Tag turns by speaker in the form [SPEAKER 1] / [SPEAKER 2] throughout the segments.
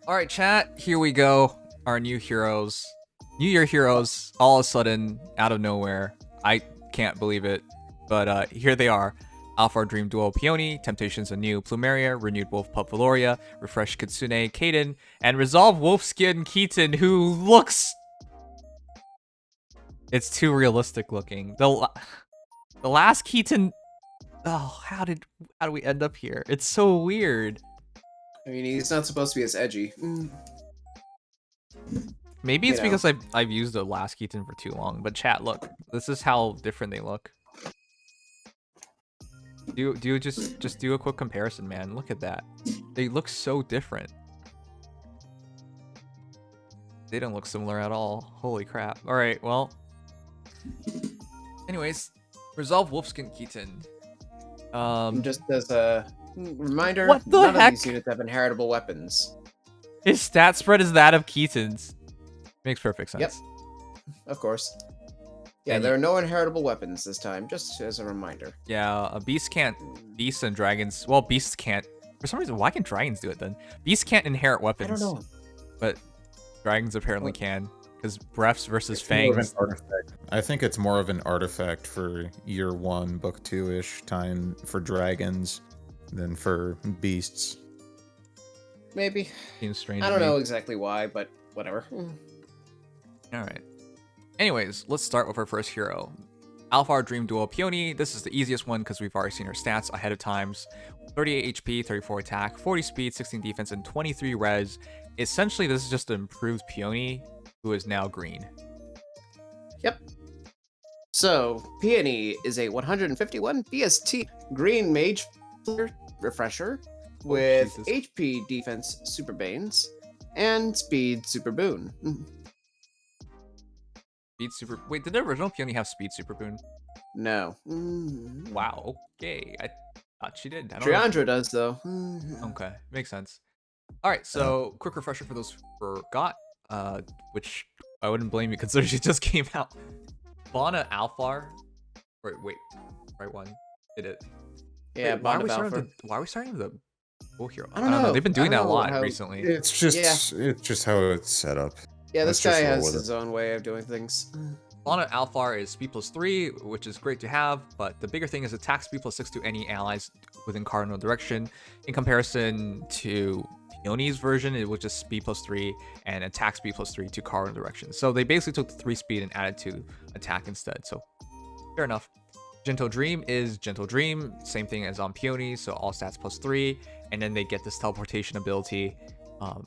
[SPEAKER 1] All right, chat. Here we go. Our new heroes, New Year heroes. All of a sudden, out of nowhere. I can't believe it, but here they are. Álfar Dream Duo Peony, Temptations Anew Plumeria, Renewed Wolfpup Velouria, Refreshed Kitsune Kaden, and Resolve Wolfskin Keaton, who looks... It's too realistic looking. The last Keaton... Oh, how do we end up here? It's so weird.
[SPEAKER 2] I mean, he's not supposed to be as edgy.
[SPEAKER 1] Maybe it's because I've used the last Keaton for too long. But chat, look, this is how different they look. Just do a quick comparison, man. Look at that. They look so different. They don't look similar at all. Holy crap. All right, well. Anyways, Resolve Wolfskin Keaton.
[SPEAKER 2] Just as a reminder,
[SPEAKER 1] what the
[SPEAKER 2] none
[SPEAKER 1] heck?
[SPEAKER 2] of these units have inheritable weapons.
[SPEAKER 1] His stat spread is that of Keaton's. Makes perfect sense.
[SPEAKER 2] Yep, of course. Yeah,
[SPEAKER 1] And
[SPEAKER 2] there are no inheritable weapons this time, just as a reminder.
[SPEAKER 1] Yeah, beasts and dragons. Well, beasts can't. For some reason, why can dragons do it then? Beasts can't inherit weapons.
[SPEAKER 2] I don't know.
[SPEAKER 1] But dragons apparently can. Because breaths versus
[SPEAKER 3] It's more of an
[SPEAKER 1] fangs.
[SPEAKER 3] artifact. I think it's more of an artifact for year 1, book 2-ish time for dragons than for beasts.
[SPEAKER 2] Maybe.
[SPEAKER 1] Seems strange
[SPEAKER 2] I
[SPEAKER 1] to
[SPEAKER 2] don't
[SPEAKER 1] me.
[SPEAKER 2] know exactly why, but whatever.
[SPEAKER 1] Alright. Anyways, let's start with our first hero. Álfar Dream Duo Peony. This is the easiest one because we've already seen her stats ahead of times. 38 HP, 34 attack, 40 speed, 16 defense, and 23 res. Essentially, this is just an improved Peony who is now green.
[SPEAKER 2] Yep. So, Peony is a 151 BST green mage refresher with
[SPEAKER 1] Jesus.
[SPEAKER 2] HP defense super banes and speed super boon.
[SPEAKER 1] Speed super... Wait, did the original Peony have speed super boon?
[SPEAKER 2] No.
[SPEAKER 1] Wow, okay. I thought she did. I don't know.
[SPEAKER 2] Triandra does, though.
[SPEAKER 1] Okay, makes sense. Alright, so quick refresher for those who forgot, which I wouldn't blame you considering she just came out. Bana Álfar. Wait, right one. Did it?
[SPEAKER 2] Yeah,
[SPEAKER 1] Wait, why are we starting with the full hero? I don't know. They've been doing that a lot recently.
[SPEAKER 3] It's just how it's set up.
[SPEAKER 2] Yeah, this
[SPEAKER 3] Let's
[SPEAKER 2] guy
[SPEAKER 3] just roll
[SPEAKER 2] has
[SPEAKER 3] with
[SPEAKER 2] his own way of doing things.
[SPEAKER 1] Bana Álfar is speed +3, which is great to have, but the bigger thing is attack speed +6 to any allies within cardinal direction. In comparison to Peony's version, it was just speed +3 and attack speed +3 to cardinal direction. So they basically took the 3 speed and added to attack instead. So fair enough. Gentle Dream is Gentle Dream, same thing as on Peony, so all stats +3, and then they get this teleportation ability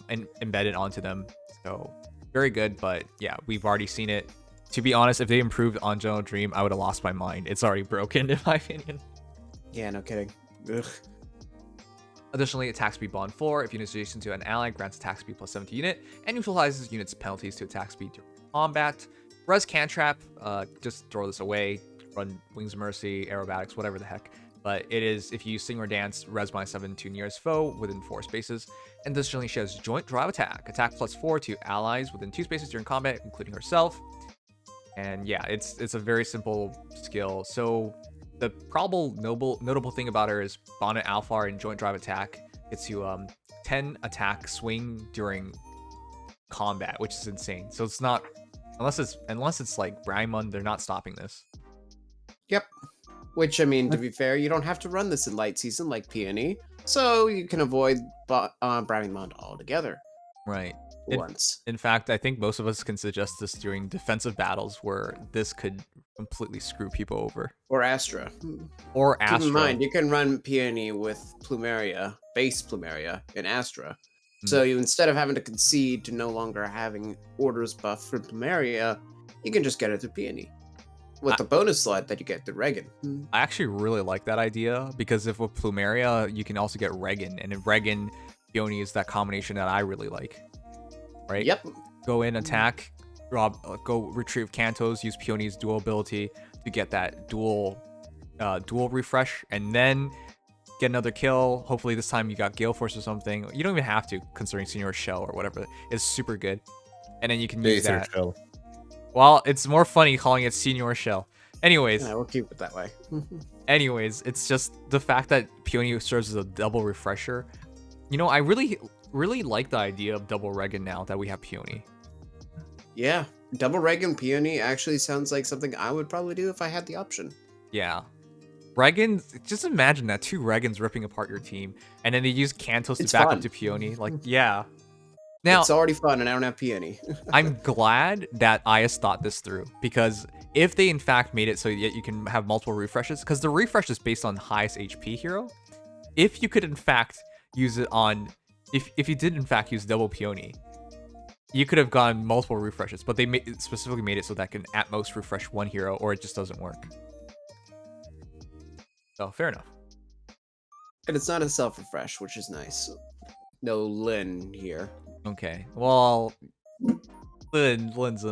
[SPEAKER 1] and embedded onto them. So very good, but yeah, we've already seen it. To be honest, if they improved on Gentle Dream, I would have lost my mind. It's already broken, in my opinion.
[SPEAKER 2] Yeah, no kidding. Ugh.
[SPEAKER 1] Additionally, attack speed bond 4. If units adjacent to an ally, grants attack speed +7 to unit, and neutralizes units' penalties to attack speed during combat. Res Cantrap, just throw this away. Run Wings of Mercy, Aerobatics, whatever the heck. But it is, if you use Sing or Dance, res -7 to nearest foe within 4 spaces. And additionally, she has Joint Drive Attack. Attack +4 to allies within 2 spaces during combat, including herself. And yeah, it's a very simple skill. So the probable notable thing about her is Bana Álfar and Joint Drive Attack gets you 10 attack swing during combat, which is insane. So it's not, unless it's like Brahmon, they're not stopping this.
[SPEAKER 2] Yep. Which, I mean, to be fair, you don't have to run this in light season like Peony, so you can avoid Brahmon altogether.
[SPEAKER 1] Right.
[SPEAKER 2] Once.
[SPEAKER 1] In fact, I think most of us can suggest this during defensive battles where this could completely screw people over.
[SPEAKER 2] Or Astra.
[SPEAKER 1] Or Astra.
[SPEAKER 2] Keep in mind, you can run Peony with Plumeria, base Plumeria, in Astra. So you, instead of having to concede to no longer having orders buff from Plumeria, you can just get it to Peony. With the bonus slot that you get to Regan.
[SPEAKER 1] I actually really like that idea, because if with Plumeria, you can also get Regan. And in Regan, Peony is that combination that I really like. Right?
[SPEAKER 2] Yep.
[SPEAKER 1] Go in, attack, go retrieve Cantos, use Peony's dual ability to get that dual refresh, and then get another kill. Hopefully this time you got Gale Force or something. You don't even have to, considering Senior Shell or whatever. It's super good. And then you can use that.
[SPEAKER 3] Shell.
[SPEAKER 1] Well, it's more funny calling it Senior Shell. Anyways.
[SPEAKER 2] Yeah, we'll keep it that way.
[SPEAKER 1] Anyways, it's just the fact that Peony serves as a double refresher You know, I really like the idea of double Regan now that we have Peony.
[SPEAKER 2] Yeah, double Regan Peony actually sounds like something I would probably do if I had the option.
[SPEAKER 1] Yeah. Regans, just imagine that, 2 Regans ripping apart your team, and then they use Kantos to
[SPEAKER 2] It's
[SPEAKER 1] back
[SPEAKER 2] fun.
[SPEAKER 1] up to Peony. Like, yeah. Now,
[SPEAKER 2] It's already fun, and I don't have Peony.
[SPEAKER 1] I'm glad that IS thought this through, because if they in fact made it so that you can have multiple refreshes, because the refresh is based on highest HP hero, if you could in fact use it on, if you did in fact use double Peony, you could have gone multiple refreshes, but they specifically made it so that can at most refresh 1 hero, or it just doesn't work. So, fair enough.
[SPEAKER 2] And it's not a self-refresh, which is nice. No Lin here.
[SPEAKER 1] Okay, well, Lin's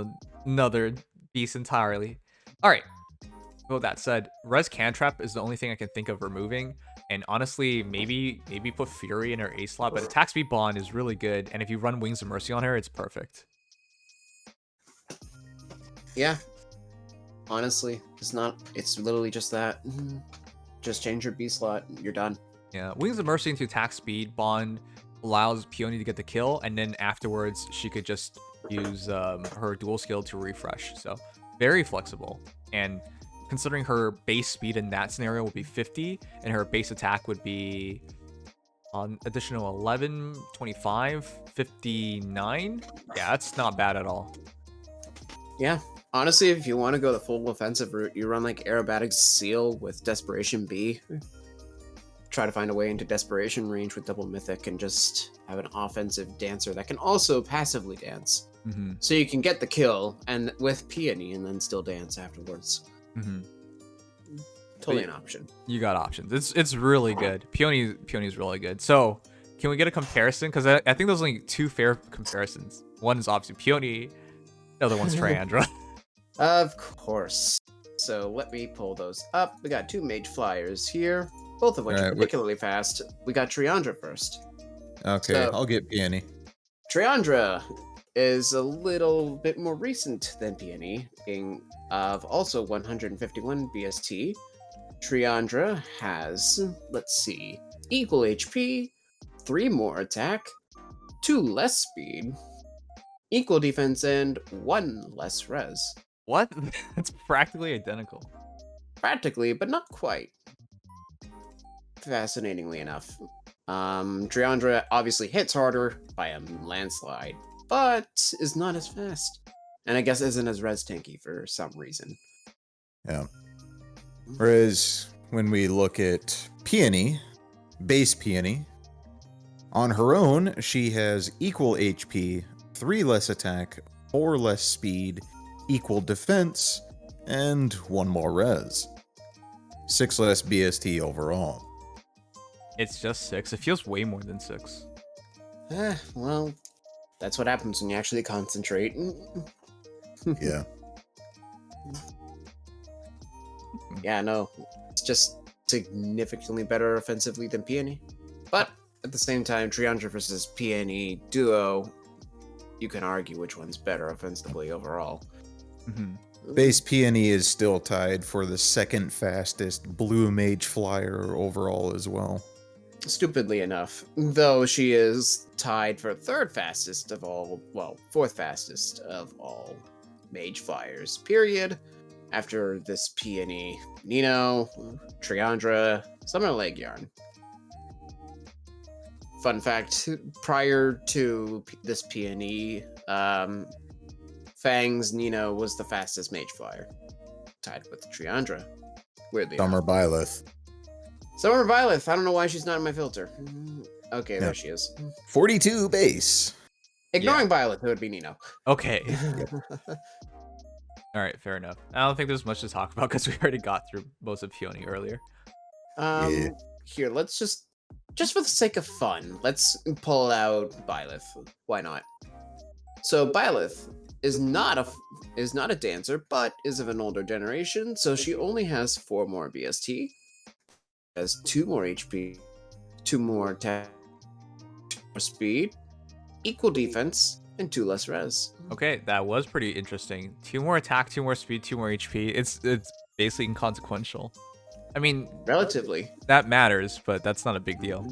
[SPEAKER 1] another beast entirely. All right. With that said, Res Cantrap is the only thing I can think of removing, and honestly, maybe put Fury in her A slot. But attack speed bond is really good, and if you run Wings of Mercy on her, it's perfect.
[SPEAKER 2] Yeah. Honestly, it's not. It's literally just that. Just change your B slot. You're done.
[SPEAKER 1] Yeah, Wings of Mercy into attack speed bond allows Peony to get the kill, and then afterwards she could just use her dual skill to refresh. So very flexible, and considering her base speed in that scenario would be 50, and her base attack would be on additional 11, 25, 59. Yeah, that's not bad at all.
[SPEAKER 2] Yeah. Honestly, if you want to go the full offensive route, you run like Aerobatic Seal with Desperation B. Try to find a way into Desperation range with double Mythic and just have an offensive dancer that can also passively dance.
[SPEAKER 1] Mm-hmm.
[SPEAKER 2] So you can get the kill and with Peony and then still dance afterwards.
[SPEAKER 1] Mm-hmm.
[SPEAKER 2] Totally an option.
[SPEAKER 1] You got options. It's really good. Peony's really good. So can we get a comparison? Because I think there's only 2 fair comparisons. One is obviously Peony, the other one's Triandra.
[SPEAKER 2] Of course. So let me pull those up. We got 2 Mage Flyers here, both of which are particularly fast. We got Triandra first.
[SPEAKER 3] Okay,
[SPEAKER 2] So,
[SPEAKER 3] I'll get Peony.
[SPEAKER 2] Triandra is a little bit more recent than Peony, being of also 151 BST. Triandra has, let's see, equal HP, 3 more attack, 2 less speed, equal defense, and 1 less res.
[SPEAKER 1] What? It's practically identical.
[SPEAKER 2] Practically, but not quite. Fascinatingly enough. Triandra obviously hits harder by a landslide, but is not as fast. And I guess isn't as res tanky for some reason.
[SPEAKER 3] Yeah. Whereas when we look at Peony, base Peony, on her own, she has equal HP, 3 less attack, 4 less speed, equal defense, and 1 more res. 6 less BST overall.
[SPEAKER 1] It's just 6. It feels way more than 6.
[SPEAKER 2] Well, that's what happens when you actually concentrate.
[SPEAKER 3] Yeah.
[SPEAKER 2] Yeah, no. It's just significantly better offensively than Peony. But at the same time, Triandra versus Peony duo, you can argue which one's better offensively overall.
[SPEAKER 1] Mm-hmm.
[SPEAKER 3] Base Peony is still tied for the 2nd fastest blue mage flyer overall as well.
[SPEAKER 2] Stupidly enough, though she is tied for 3rd fastest of all, well, 4th fastest of all mage flyers, period. After this Peony, Nino, Triandra, Summer Leg Yarn. Fun fact, prior to this Peony, Fang's Nino was the fastest mage flyer, tied with Triandra. Weirdly
[SPEAKER 3] Summer
[SPEAKER 2] enough.
[SPEAKER 3] Byleth.
[SPEAKER 2] Summer Byleth, I don't know why she's not in my filter. Okay, there she is.
[SPEAKER 3] 42 base.
[SPEAKER 2] Ignoring Byleth, it would be Nino.
[SPEAKER 1] Okay. All right, fair enough. I don't think there's much to talk about because we already got through most of Peony earlier.
[SPEAKER 2] Here, let's just for the sake of fun, let's pull out Byleth. Why not? So Byleth is not a dancer, but is of an older generation, so she only has 4 more BST, has 2 more HP, 2 more attack, 2 more speed, equal defense, and 2 less res.
[SPEAKER 1] Okay, that was pretty interesting. 2 more attack, 2 more speed, 2 more HP. It's basically inconsequential. I mean,
[SPEAKER 2] Relatively.
[SPEAKER 1] that matters, but that's not a big deal.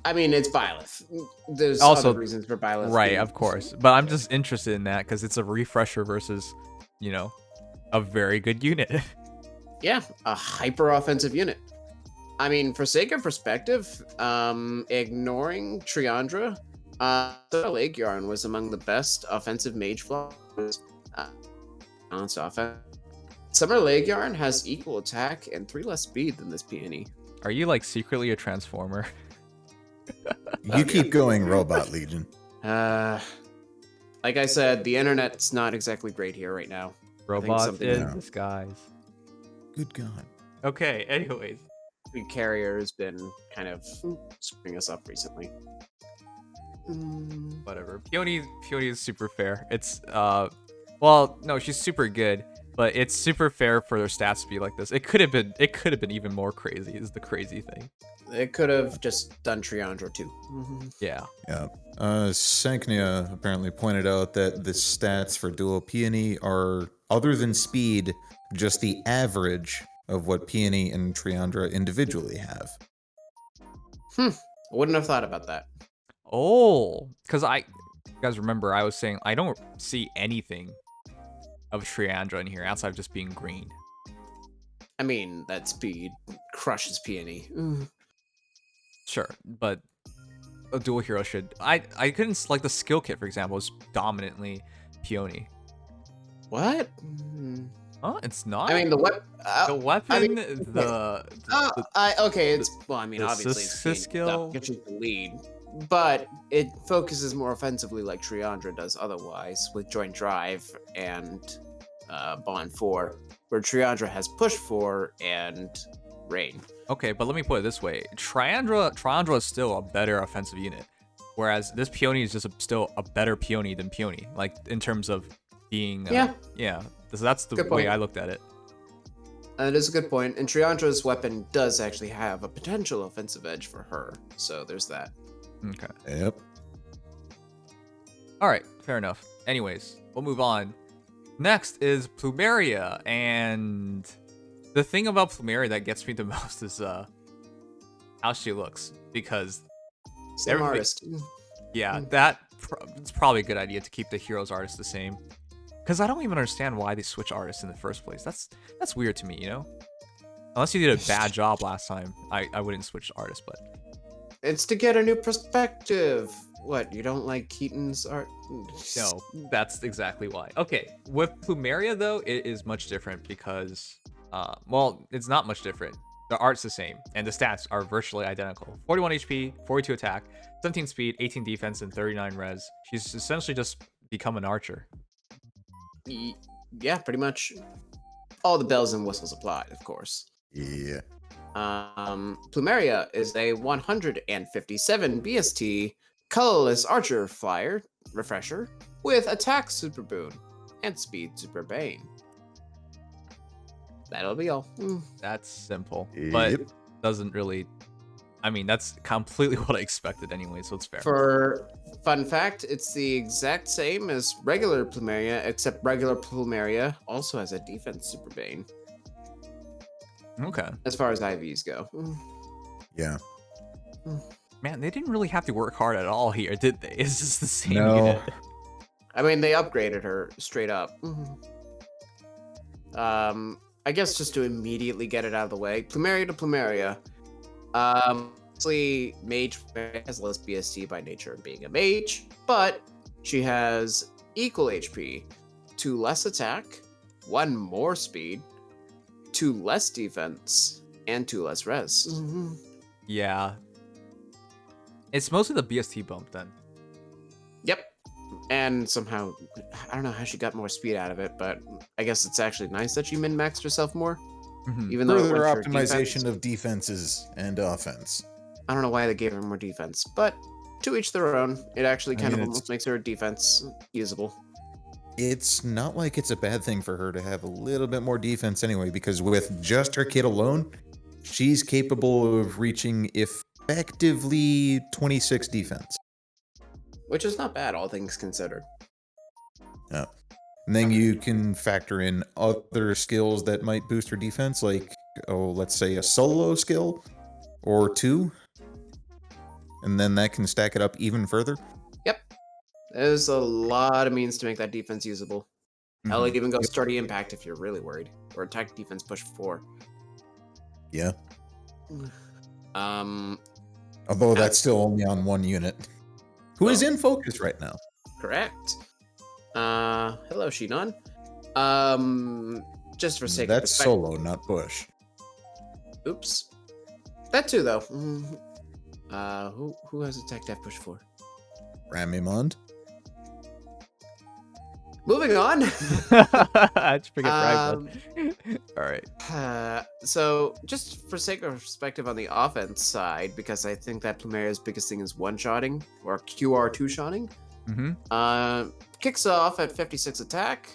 [SPEAKER 2] I mean, it's Byleth. There's
[SPEAKER 1] Also-
[SPEAKER 2] other reasons for Byleth.
[SPEAKER 1] Right,
[SPEAKER 2] being-
[SPEAKER 1] of course. But I'm just interested in that because it's a refresher versus, you know, a very good unit.
[SPEAKER 2] Yeah, a hyper offensive unit. I mean, for sake of perspective, ignoring Triandra, Lake Yarn was among the best offensive mage flaws. On its offense. Summer Leg Yarn has equal attack and 3 less speed than this Peony.
[SPEAKER 1] Are you like secretly a transformer?
[SPEAKER 3] You keep going, Robot Legion.
[SPEAKER 2] Like I said, the internet's not exactly great here right now.
[SPEAKER 1] Robots
[SPEAKER 2] something-
[SPEAKER 1] in
[SPEAKER 3] Yeah.
[SPEAKER 1] disguise.
[SPEAKER 3] Good God.
[SPEAKER 1] Okay, anyways.
[SPEAKER 2] The carrier has been kind of screwing us up recently.
[SPEAKER 1] Whatever. Peony is super fair. It's well, no, she's super good, but it's super fair for their stats to be like this. It could have been even more crazy, is the crazy thing.
[SPEAKER 2] It could have just done Triandra too.
[SPEAKER 1] Yeah.
[SPEAKER 3] Yeah. Sanknia apparently pointed out that the stats for Duo Peony are, other than speed, just the average of what Peony and Triandra individually have.
[SPEAKER 2] I wouldn't have thought about that.
[SPEAKER 1] Oh, because you guys remember I was saying I don't see anything of Triandra in here outside of just being green.
[SPEAKER 2] I mean, that speed crushes Peony.
[SPEAKER 1] Sure, but a dual hero should. I couldn't like the skill kit, for example, is dominantly Peony.
[SPEAKER 2] What?
[SPEAKER 1] Huh? It's not.
[SPEAKER 2] I mean, the
[SPEAKER 1] weapon,
[SPEAKER 2] okay, it's well. I mean,
[SPEAKER 1] the
[SPEAKER 2] obviously, it's Peony
[SPEAKER 1] skill.
[SPEAKER 2] gives you the lead, but it focuses more offensively, like Triandra does otherwise, with Joint Drive and Bond 4, where Triandra has Push 4 and Rain.
[SPEAKER 1] Okay, but let me put it this way: Triandra is still a better offensive unit, whereas this Peony is just still a better Peony than Peony, like in terms of being. Yeah. So that's the
[SPEAKER 2] Good
[SPEAKER 1] way
[SPEAKER 2] point.
[SPEAKER 1] I looked at it.
[SPEAKER 2] That is a good point. And Triandra's weapon does actually have a potential offensive edge for her, so there's that.
[SPEAKER 1] Okay.
[SPEAKER 3] Yep.
[SPEAKER 1] All right, fair enough. Anyways, we'll move on. Next is Plumeria, and the thing about Plumeria that gets me the most is how she looks, because
[SPEAKER 2] Same
[SPEAKER 1] Everything-
[SPEAKER 2] artist.
[SPEAKER 1] yeah, it's probably a good idea to keep the heroes artist the same, because I don't even understand why they switch artists in the first place. That's weird to me, you know. Unless you did a bad job last time, I wouldn't switch artists, but
[SPEAKER 2] It's to get a new perspective. What, you don't like Keaton's art?
[SPEAKER 1] no, that's exactly why. Okay, with Plumeria though, it is much different because, well, it's not much different. The art's the same, and the stats are virtually identical. 41 HP, 42 attack, 17 speed, 18 defense, and 39 res. She's essentially just become an archer.
[SPEAKER 2] Yeah, pretty much. All the bells and whistles applied, of course.
[SPEAKER 3] Yeah.
[SPEAKER 2] Plumeria is a 157 BST colorless archer flyer refresher with attack super boon and speed super bane. That'll be all.
[SPEAKER 1] That's simple, but
[SPEAKER 3] Yep.
[SPEAKER 1] doesn't really. I mean, that's completely what I expected anyway, so it's fair.
[SPEAKER 2] For fun fact, it's the exact same as regular Plumeria, except regular Plumeria also has a defense super bane,
[SPEAKER 1] Okay.
[SPEAKER 2] as far as IVs go.
[SPEAKER 3] Yeah.
[SPEAKER 1] Man, they didn't really have to work hard at all here, did they? It's just the same
[SPEAKER 3] No.
[SPEAKER 1] unit.
[SPEAKER 2] I mean, they upgraded her straight up. I guess just to immediately get it out of the way, Plumeria to Plumeria. Obviously, Mage has less BST by nature of being a mage, but she has equal HP, 2 less attack, 1 more speed, 2 less defense, and 2 less res.
[SPEAKER 1] Yeah. It's mostly the BST bump then.
[SPEAKER 2] Yep. And somehow, I don't know how she got more speed out of it, but I guess it's actually nice that she min-maxed herself more.
[SPEAKER 1] Mhm.
[SPEAKER 2] Even though it
[SPEAKER 3] Further
[SPEAKER 2] went for
[SPEAKER 3] optimization
[SPEAKER 2] defense.
[SPEAKER 3] of defenses and offense.
[SPEAKER 2] I don't know why they gave her more defense, but to each their own. It actually
[SPEAKER 3] I
[SPEAKER 2] kind
[SPEAKER 3] mean,
[SPEAKER 2] of
[SPEAKER 3] it's-
[SPEAKER 2] almost makes her defense usable.
[SPEAKER 3] It's not like it's a bad thing for her to have a little bit more defense anyway, because with just her kit alone, she's capable of reaching effectively 26 defense.
[SPEAKER 2] Which is not bad, all things considered.
[SPEAKER 3] Yeah. And then you can factor in other skills that might boost her defense, like, let's say a solo skill or 2. and then that can stack it up even further.
[SPEAKER 2] Yep. There's a lot of means to make that defense usable. Hell, it even goes sturdy impact if you're really worried, or attack defense push 4.
[SPEAKER 3] Yeah.
[SPEAKER 2] Um,
[SPEAKER 3] Although that's still only on 1 unit. Who is in focus right now?
[SPEAKER 2] correct. Hello, Shinon. Just for sake of
[SPEAKER 3] That's solo, not Bush.
[SPEAKER 2] Oops. That too, though. Who has attack def push 4?
[SPEAKER 3] Ramimond.
[SPEAKER 2] Moving on.
[SPEAKER 1] I just forget All right.
[SPEAKER 2] So, just for sake of perspective on the offense side, because I think that Plumeria's biggest thing is one-shotting, or QR two-shotting. Kicks off at 56 attack.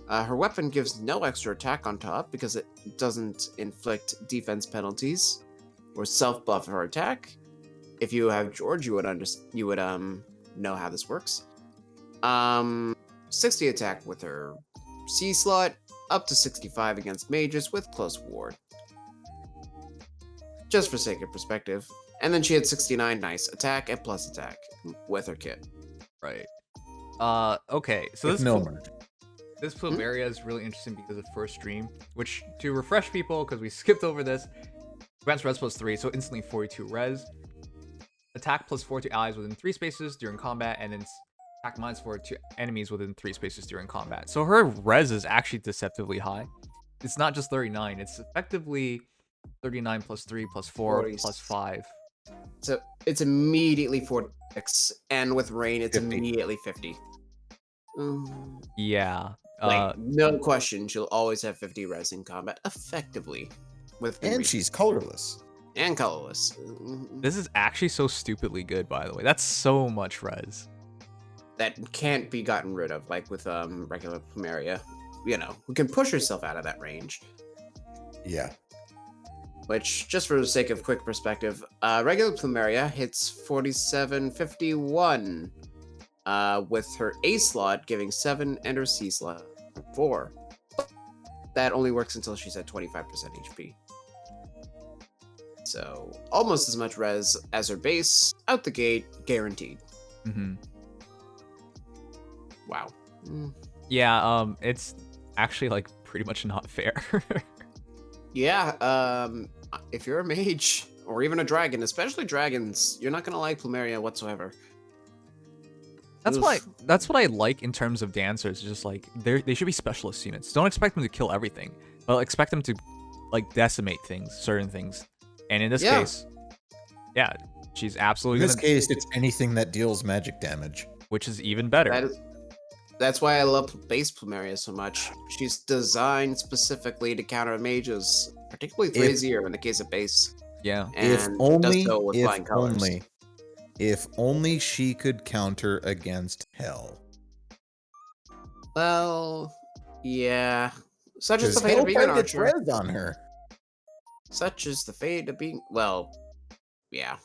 [SPEAKER 2] Her weapon gives no extra attack on top because it doesn't inflict defense penalties or self-buff her attack. If you have George, you would know how this works. 60 attack with her C slot, up to 65 against mages with close ward. Just for sake of perspective. And then she had 69 nice attack and plus attack with her kit.
[SPEAKER 1] Right. Okay, so this Plumeria is really interesting because of first stream, which, to refresh people, because we skipped over this, grants res plus 3, so instantly 42 res. Attack plus 4 to allies within 3 spaces during combat, and then attack minus 4 to enemies within 3 spaces during combat. So her res is actually deceptively high. It's not just 39, it's effectively 39 plus 3 plus 4
[SPEAKER 2] 40.
[SPEAKER 1] plus 5.
[SPEAKER 2] So it's immediately 46, and with rain, it's
[SPEAKER 3] 50.
[SPEAKER 2] immediately 50.
[SPEAKER 1] Yeah.
[SPEAKER 2] No question, she'll always have 50 res in combat, effectively.
[SPEAKER 3] And she's colorless.
[SPEAKER 2] And colorless.
[SPEAKER 1] This is actually so stupidly good, by the way. That's so much res.
[SPEAKER 2] That can't be gotten rid of, like with regular Plumeria. You know, who can push herself out of that range.
[SPEAKER 3] Yeah.
[SPEAKER 2] Which, just for the sake of quick perspective, regular Plumeria hits 4751 with her A slot giving 7 and her C slot 4. That only works until she's at 25% HP. So, almost as much res as her base, out the gate, guaranteed. Wow.
[SPEAKER 1] Yeah, it's actually, like, pretty much not fair.
[SPEAKER 2] Yeah, if you're a mage, or even a dragon, especially dragons, you're not gonna like Plumeria whatsoever.
[SPEAKER 1] That's what I like in terms of dancers. Just like they should be specialist units. Don't expect them to kill everything, but expect them to like decimate things, certain things. And in this case, yeah, she's absolutely.
[SPEAKER 3] In this case, it's anything that deals magic damage,
[SPEAKER 1] which is even better.
[SPEAKER 2] That's why I love base Plumeria so much. She's designed specifically to counter mages, particularly 3-0 in the case of base.
[SPEAKER 1] Yeah.
[SPEAKER 2] And
[SPEAKER 3] if only she could counter against hell.
[SPEAKER 2] Well, yeah. Such is the fate of being an archer.
[SPEAKER 3] On her.
[SPEAKER 2] Such is the fate of being... Well, yeah.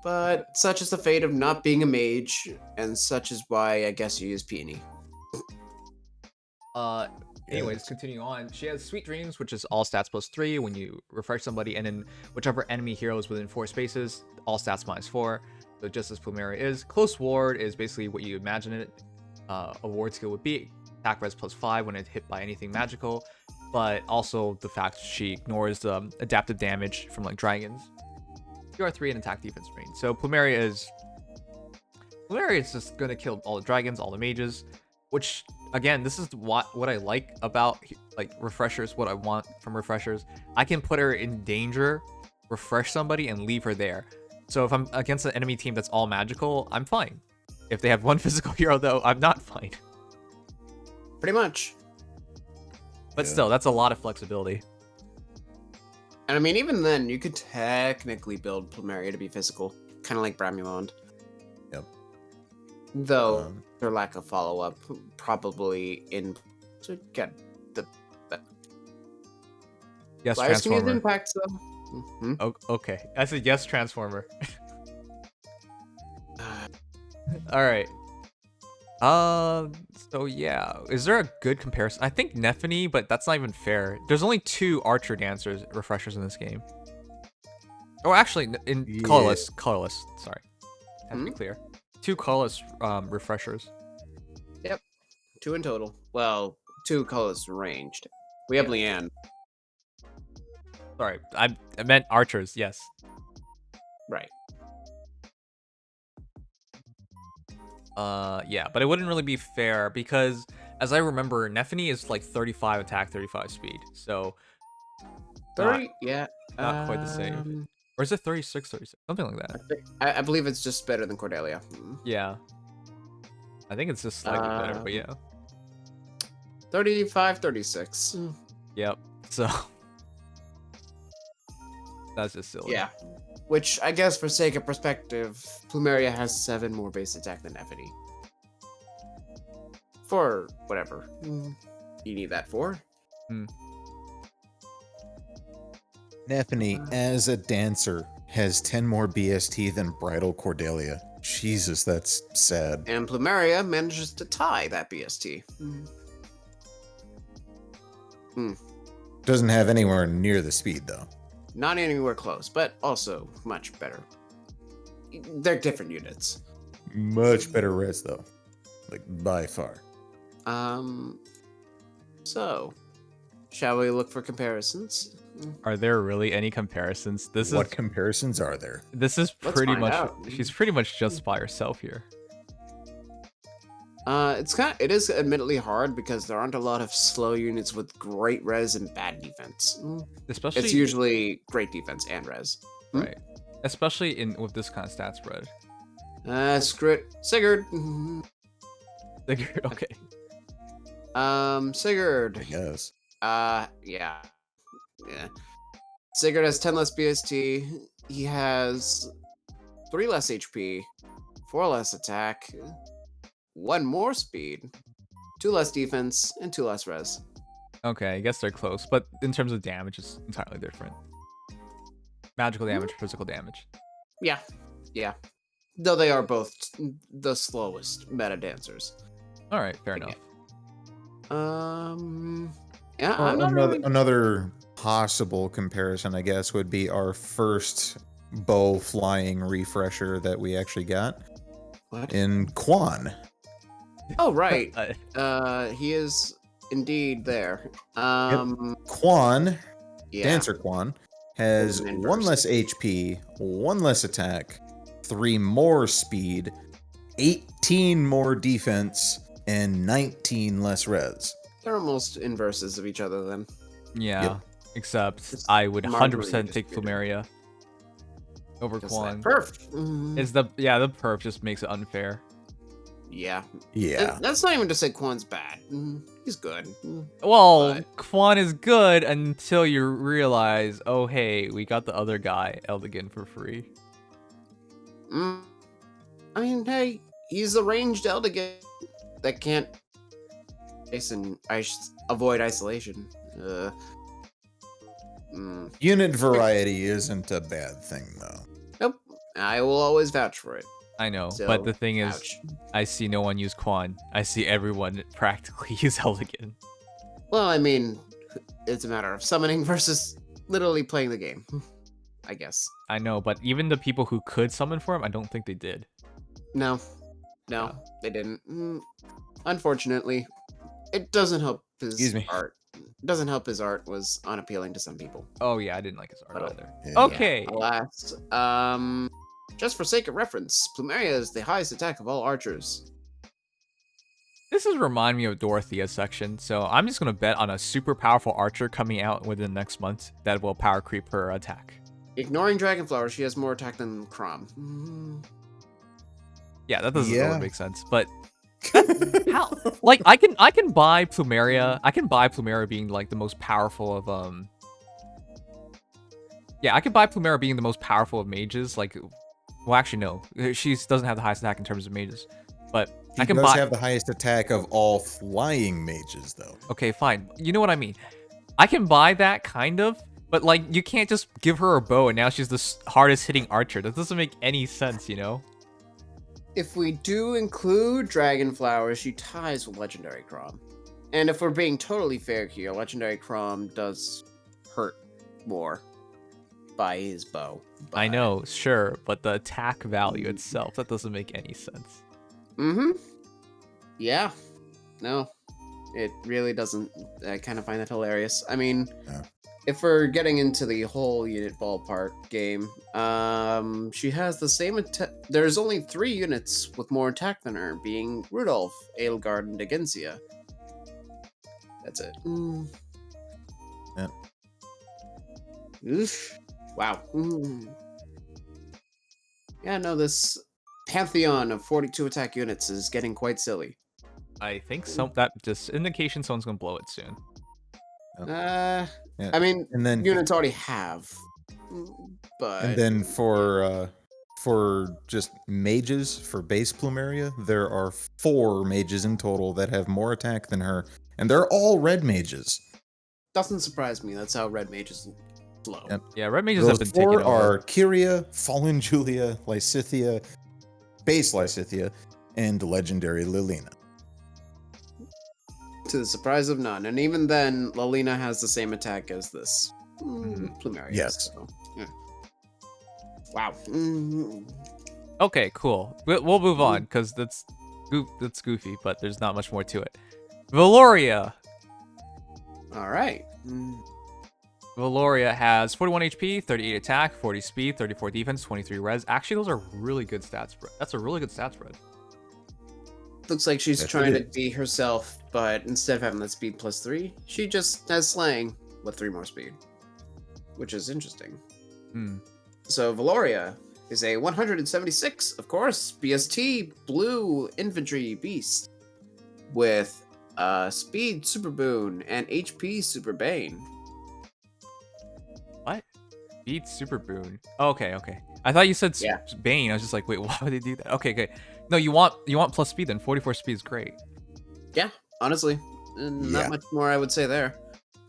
[SPEAKER 2] But such is the fate of not being a mage, and such is why I guess you use Peony.
[SPEAKER 1] Anyways, continuing on, she has Sweet Dreams, which is all stats plus 3 when you refresh somebody, and then whichever enemy hero is within 4 spaces, all stats minus 4. So just as Plumeria is. Close Ward is basically what you imagine it. A ward skill would be attack res plus 5 when it's hit by anything magical, but also the fact she ignores the adaptive damage from like dragons. QR3 and attack defense range. So Plumeria is just gonna kill all the dragons, all the mages, which again, this is what I like about like refreshers, what I want from refreshers. I can put her in danger, refresh somebody, and leave her there. So if I'm against an enemy team that's all magical, I'm fine. If they have one physical hero though, I'm not fine.
[SPEAKER 2] Pretty much.
[SPEAKER 1] But still, that's a lot of flexibility.
[SPEAKER 2] And I mean, even then, you could technically build Plumeria to be physical, kind of like Bramulond.
[SPEAKER 3] Yep.
[SPEAKER 2] Though their lack of follow-up probably in to get the
[SPEAKER 1] yes transformer
[SPEAKER 2] impact though.
[SPEAKER 1] Oh, okay, I said yes transformer. All right. So yeah, is there a good comparison? I think Nephany, but that's not even fair. There's only 2 archer dancers refreshers in this game. Oh, actually, in
[SPEAKER 3] Yeah.
[SPEAKER 1] colorless. Sorry, have to be
[SPEAKER 2] Hmm?
[SPEAKER 1] clear. 2 colorless refreshers.
[SPEAKER 2] 2 in total. Well, 2 colors ranged. We have Leanne.
[SPEAKER 1] Sorry, I meant archers. Yes.
[SPEAKER 2] Right.
[SPEAKER 1] Yeah, but it wouldn't really be fair because, as I remember, Nephany is like 35 attack, 35 speed. So
[SPEAKER 2] 30? Yeah.
[SPEAKER 1] not quite the same. Or is it 36, 36? Something like that.
[SPEAKER 2] I believe it's just better than Cordelia.
[SPEAKER 1] Yeah. I think it's just slightly better, but
[SPEAKER 2] Um,
[SPEAKER 1] yeah.
[SPEAKER 2] 35, 36.
[SPEAKER 1] Yep. So that's just silly.
[SPEAKER 2] Yeah. Which, I guess, for sake of perspective, Plumeria has 7 more base attack than Nephany. For whatever. You need that for.
[SPEAKER 3] Nephany, as a dancer, has 10 more BST than Bridal Cordelia. Jesus, that's sad.
[SPEAKER 2] And Plumeria manages to tie that BST.
[SPEAKER 3] Doesn't have anywhere near the speed, though.
[SPEAKER 2] Not anywhere close, but also much better. They're different units.
[SPEAKER 3] Much better res, though. Like, by far.
[SPEAKER 2] So, shall we look for comparisons?
[SPEAKER 1] Are there really any comparisons?
[SPEAKER 3] What comparisons are there?
[SPEAKER 1] This is
[SPEAKER 2] Let's
[SPEAKER 1] pretty
[SPEAKER 2] find
[SPEAKER 1] much
[SPEAKER 2] out.
[SPEAKER 1] she's pretty much just by herself here.
[SPEAKER 2] It is admittedly hard because there aren't a lot of slow units with great res and bad defense.
[SPEAKER 1] Especially
[SPEAKER 2] It's usually great defense and res.
[SPEAKER 1] right. Especially in with this kind of stat spread.
[SPEAKER 2] Screw it. Sigurd.
[SPEAKER 1] Okay.
[SPEAKER 2] Sigurd.
[SPEAKER 3] I guess.
[SPEAKER 2] Yeah. Sigurd has 10 less BST. He has 3 less HP, 4 less attack, 1 more speed, 2 less defense, and 2 less res.
[SPEAKER 1] Okay, I guess they're close, but in terms of damage, it's entirely different. Magical damage, physical damage.
[SPEAKER 2] Yeah. Though they are both the slowest meta dancers.
[SPEAKER 1] All right, fair enough.
[SPEAKER 2] Yeah, I'm not
[SPEAKER 3] Another possible comparison, I guess, would be our first bow flying refresher that we actually got
[SPEAKER 2] What?
[SPEAKER 3] in Quan.
[SPEAKER 2] Oh, right. He is indeed there.
[SPEAKER 3] Quan,
[SPEAKER 2] Yeah.
[SPEAKER 3] Dancer Quan, has
[SPEAKER 2] An
[SPEAKER 3] 1
[SPEAKER 2] inverse.
[SPEAKER 3] less HP, 1 less attack, 3 more speed, 18 more defense, and 19 less res.
[SPEAKER 2] They're almost inverses of each other then.
[SPEAKER 1] Yeah,
[SPEAKER 3] Yep.
[SPEAKER 1] except
[SPEAKER 2] It's
[SPEAKER 1] I would 100%
[SPEAKER 2] marginally
[SPEAKER 1] take
[SPEAKER 2] disputed.
[SPEAKER 1] Plumeria over
[SPEAKER 2] Just
[SPEAKER 1] Quan.
[SPEAKER 2] that perf.
[SPEAKER 1] Is the perf just makes it unfair.
[SPEAKER 2] Yeah.
[SPEAKER 3] Yeah.
[SPEAKER 2] And that's not even to say Quan's bad. He's good.
[SPEAKER 1] Well,
[SPEAKER 2] But-
[SPEAKER 1] Quan is good until you realize, oh hey, we got the other guy, Eldigan, for free.
[SPEAKER 2] I mean, hey, he's a ranged Eldigan that can't avoid isolation.
[SPEAKER 3] Unit variety isn't a bad thing, though.
[SPEAKER 2] Nope. I will always vouch for it.
[SPEAKER 1] I know,
[SPEAKER 2] So,
[SPEAKER 1] but the thing is,
[SPEAKER 2] ouch.
[SPEAKER 1] I see no one use Quan. I see everyone practically use Eldigan.
[SPEAKER 2] Well, I mean, it's a matter of summoning versus literally playing the game, I guess.
[SPEAKER 1] I know, but even the people who could summon for him, I don't think they did.
[SPEAKER 2] No, they didn't. Unfortunately, it doesn't help his
[SPEAKER 3] Excuse me.
[SPEAKER 2] art. It doesn't help his art was unappealing to some people.
[SPEAKER 1] Oh yeah, I didn't like his art
[SPEAKER 2] Oh.
[SPEAKER 1] either.
[SPEAKER 3] Yeah.
[SPEAKER 1] Okay.
[SPEAKER 2] Alas, just for sake of reference, Plumeria is the highest attack of all archers.
[SPEAKER 1] This is remind me of Dorothea's section, so I'm just gonna bet on a super powerful archer coming out within the next month that will power creep her attack.
[SPEAKER 2] Ignoring Dragonflower, she has more attack than Crom.
[SPEAKER 1] Yeah, that doesn't
[SPEAKER 3] Yeah.
[SPEAKER 1] really make sense, but how? Like, I can buy Plumeria. I can buy Plumeria being like the most powerful of Yeah, I could buy Plumeria being the most powerful of mages. Like, well, actually no, she doesn't have the highest attack in terms of mages, but I
[SPEAKER 3] He
[SPEAKER 1] can
[SPEAKER 3] does
[SPEAKER 1] buy.
[SPEAKER 3] have the highest attack of all flying mages, though.
[SPEAKER 1] Okay, fine. You know what I mean. I can buy that kind of, but like you can't just give her a bow and now she's the hardest hitting archer. That doesn't make any sense, you know?
[SPEAKER 2] If we do include Dragonflower, she ties with Legendary Crom. And if we're being totally fair here, Legendary Crom does hurt more. by his bow.
[SPEAKER 1] I know, sure, but the attack value itself, that doesn't make any sense.
[SPEAKER 2] Yeah. No, it really doesn't. I kind of find that hilarious. I mean,
[SPEAKER 3] Yeah.
[SPEAKER 2] if we're getting into the whole unit ballpark game, she has the same attack. There's only 3 units with more attack than her, being Rudolph, Edelgard, and Degensia. That's it.
[SPEAKER 3] Yeah.
[SPEAKER 2] Oof. Wow. Yeah, no, this pantheon of 42 attack units is getting quite silly.
[SPEAKER 1] I think that just indication someone's gonna blow it soon.
[SPEAKER 3] Yeah.
[SPEAKER 2] I mean,
[SPEAKER 3] And then
[SPEAKER 2] units already have, but
[SPEAKER 3] And then for just mages for base Plumeria, there are 4 mages in total that have more attack than her, and they're all red mages.
[SPEAKER 2] doesn't surprise me. That's how red mages flow.
[SPEAKER 3] Yep.
[SPEAKER 1] Yeah, red mages have
[SPEAKER 3] Those
[SPEAKER 1] been taken
[SPEAKER 3] 4
[SPEAKER 1] over.
[SPEAKER 3] are Kyria, Fallen Julia, Lysithea, base Lysithea, and legendary Lilina.
[SPEAKER 2] To the surprise of none, and even then, Lilina has the same attack as this Plumeria.
[SPEAKER 3] Yes.
[SPEAKER 2] So, yeah. Wow.
[SPEAKER 1] Okay, cool. We'll move on because that's goofy, but there's not much more to it. Velouria.
[SPEAKER 2] All right.
[SPEAKER 1] Velouria has 41 HP, 38 attack, 40 speed, 34 defense, 23 res. Actually, those are really good stat spread. That's a really good stat spread.
[SPEAKER 2] Looks like she's
[SPEAKER 3] Yes,
[SPEAKER 2] trying
[SPEAKER 3] it
[SPEAKER 2] to be herself, but instead of having that speed +3, she just has slaying with 3 more speed, which is interesting. So Velouria is a 176, of course, BST blue infantry beast with speed super boon and HP super bane.
[SPEAKER 1] What? Beat super boon. Okay. I thought you said
[SPEAKER 2] Yeah.
[SPEAKER 1] Bane. I was just like, wait, why would they do that? Okay. No, you want plus speed then. 44 speed is great.
[SPEAKER 2] Yeah, honestly,
[SPEAKER 3] Yeah.
[SPEAKER 2] not much more I would say there.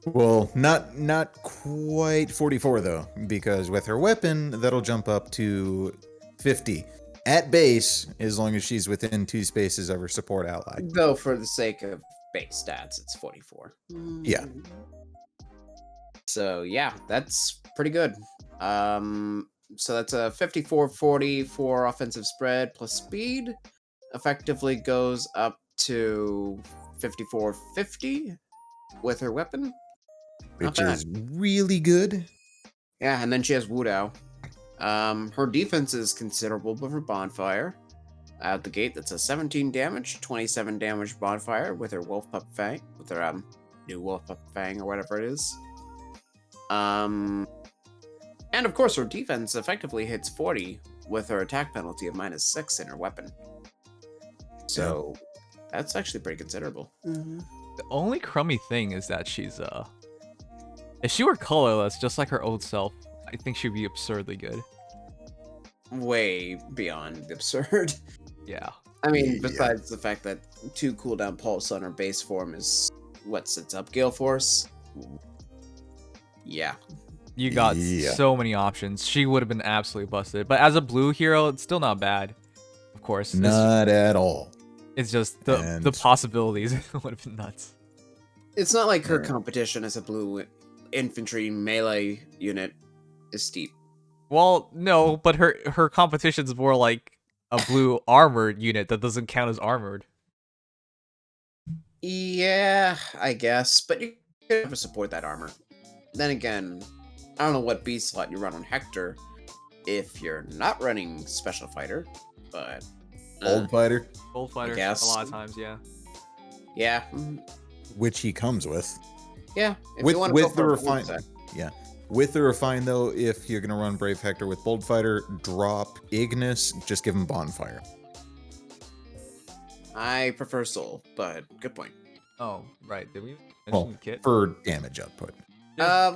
[SPEAKER 3] Well, not quite 44 though, because with her weapon, that'll jump up to 50 at base as long as she's within 2 spaces of her support ally.
[SPEAKER 2] Though for the sake of base stats, it's 44.
[SPEAKER 3] Yeah.
[SPEAKER 2] So yeah, that's pretty good. So that's a 54-40 for offensive spread plus speed. Effectively goes up to 54-50 with her weapon.
[SPEAKER 3] Which
[SPEAKER 2] Not bad.
[SPEAKER 3] is really good.
[SPEAKER 2] Yeah, and then she has Wudao. Her defense is considerable, but her bonfire. Out the gate, that's a 17 damage, 27 damage bonfire with her Wolfpup Fang, with her new Wolfpup Fang or whatever it is. And of course, her defense effectively hits 40 with her attack penalty of -6 in her weapon. So that's actually pretty considerable.
[SPEAKER 1] The only crummy thing is that she's if she were colorless, just like her old self, I think she'd be absurdly good.
[SPEAKER 2] Way beyond absurd.
[SPEAKER 1] Yeah.
[SPEAKER 2] I mean,
[SPEAKER 3] Yeah.
[SPEAKER 2] besides the fact that 2 cooldown pulse on her base form is what sets up Gale Force. Yeah.
[SPEAKER 1] You got
[SPEAKER 3] Yeah.
[SPEAKER 1] so many options. She would have been absolutely busted. But as a blue hero, it's still not bad. Of course.
[SPEAKER 3] Not at all.
[SPEAKER 1] It's just the
[SPEAKER 3] And-
[SPEAKER 1] possibilities would have been nuts.
[SPEAKER 2] It's not like her
[SPEAKER 3] Right.
[SPEAKER 2] competition as a blue infantry melee unit is steep.
[SPEAKER 1] Well, no, but her competition's more like a blue armored unit that doesn't count as armored.
[SPEAKER 2] Yeah, I guess, but you can never support that armor. Then again, I don't know what B slot you run on Hector if you're not running Special Fighter, but
[SPEAKER 3] Old fighter,
[SPEAKER 1] Gold fighter,
[SPEAKER 2] guess.
[SPEAKER 1] a lot of times, yeah.
[SPEAKER 2] yeah,
[SPEAKER 3] which he comes with.
[SPEAKER 2] yeah. If
[SPEAKER 3] With-
[SPEAKER 2] you want to
[SPEAKER 3] with
[SPEAKER 2] go
[SPEAKER 3] the
[SPEAKER 2] for a
[SPEAKER 3] refine-
[SPEAKER 2] full attack.
[SPEAKER 3] Yeah. With the refine though, if you're gonna run Brave Hector with Bold Fighter, drop Ignis, just give him Bonfire.
[SPEAKER 2] I prefer Soul, but good point.
[SPEAKER 1] Oh, right. Did we mention
[SPEAKER 3] Well,
[SPEAKER 1] the kit?
[SPEAKER 3] for damage output.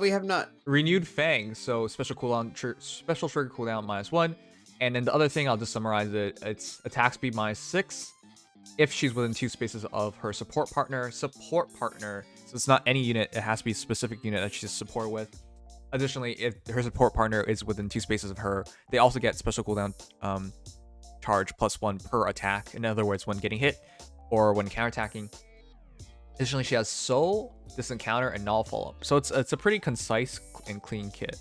[SPEAKER 2] We have not.
[SPEAKER 1] Renewed Fang, so special cooldown, special trigger cooldown -1, and then the other thing, I'll just summarize it. It's attack speed -6 if she's within 2 spaces of her support partner. So it's not any unit; it has to be a specific unit that she's support with. Additionally, if her support partner is within 2 spaces of her, they also get special cooldown charge +1 per attack. In other words, when getting hit or when counterattacking. Additionally, she has Soul, Distant Counter, and Null Follow-Up. So it's a pretty concise and clean kit.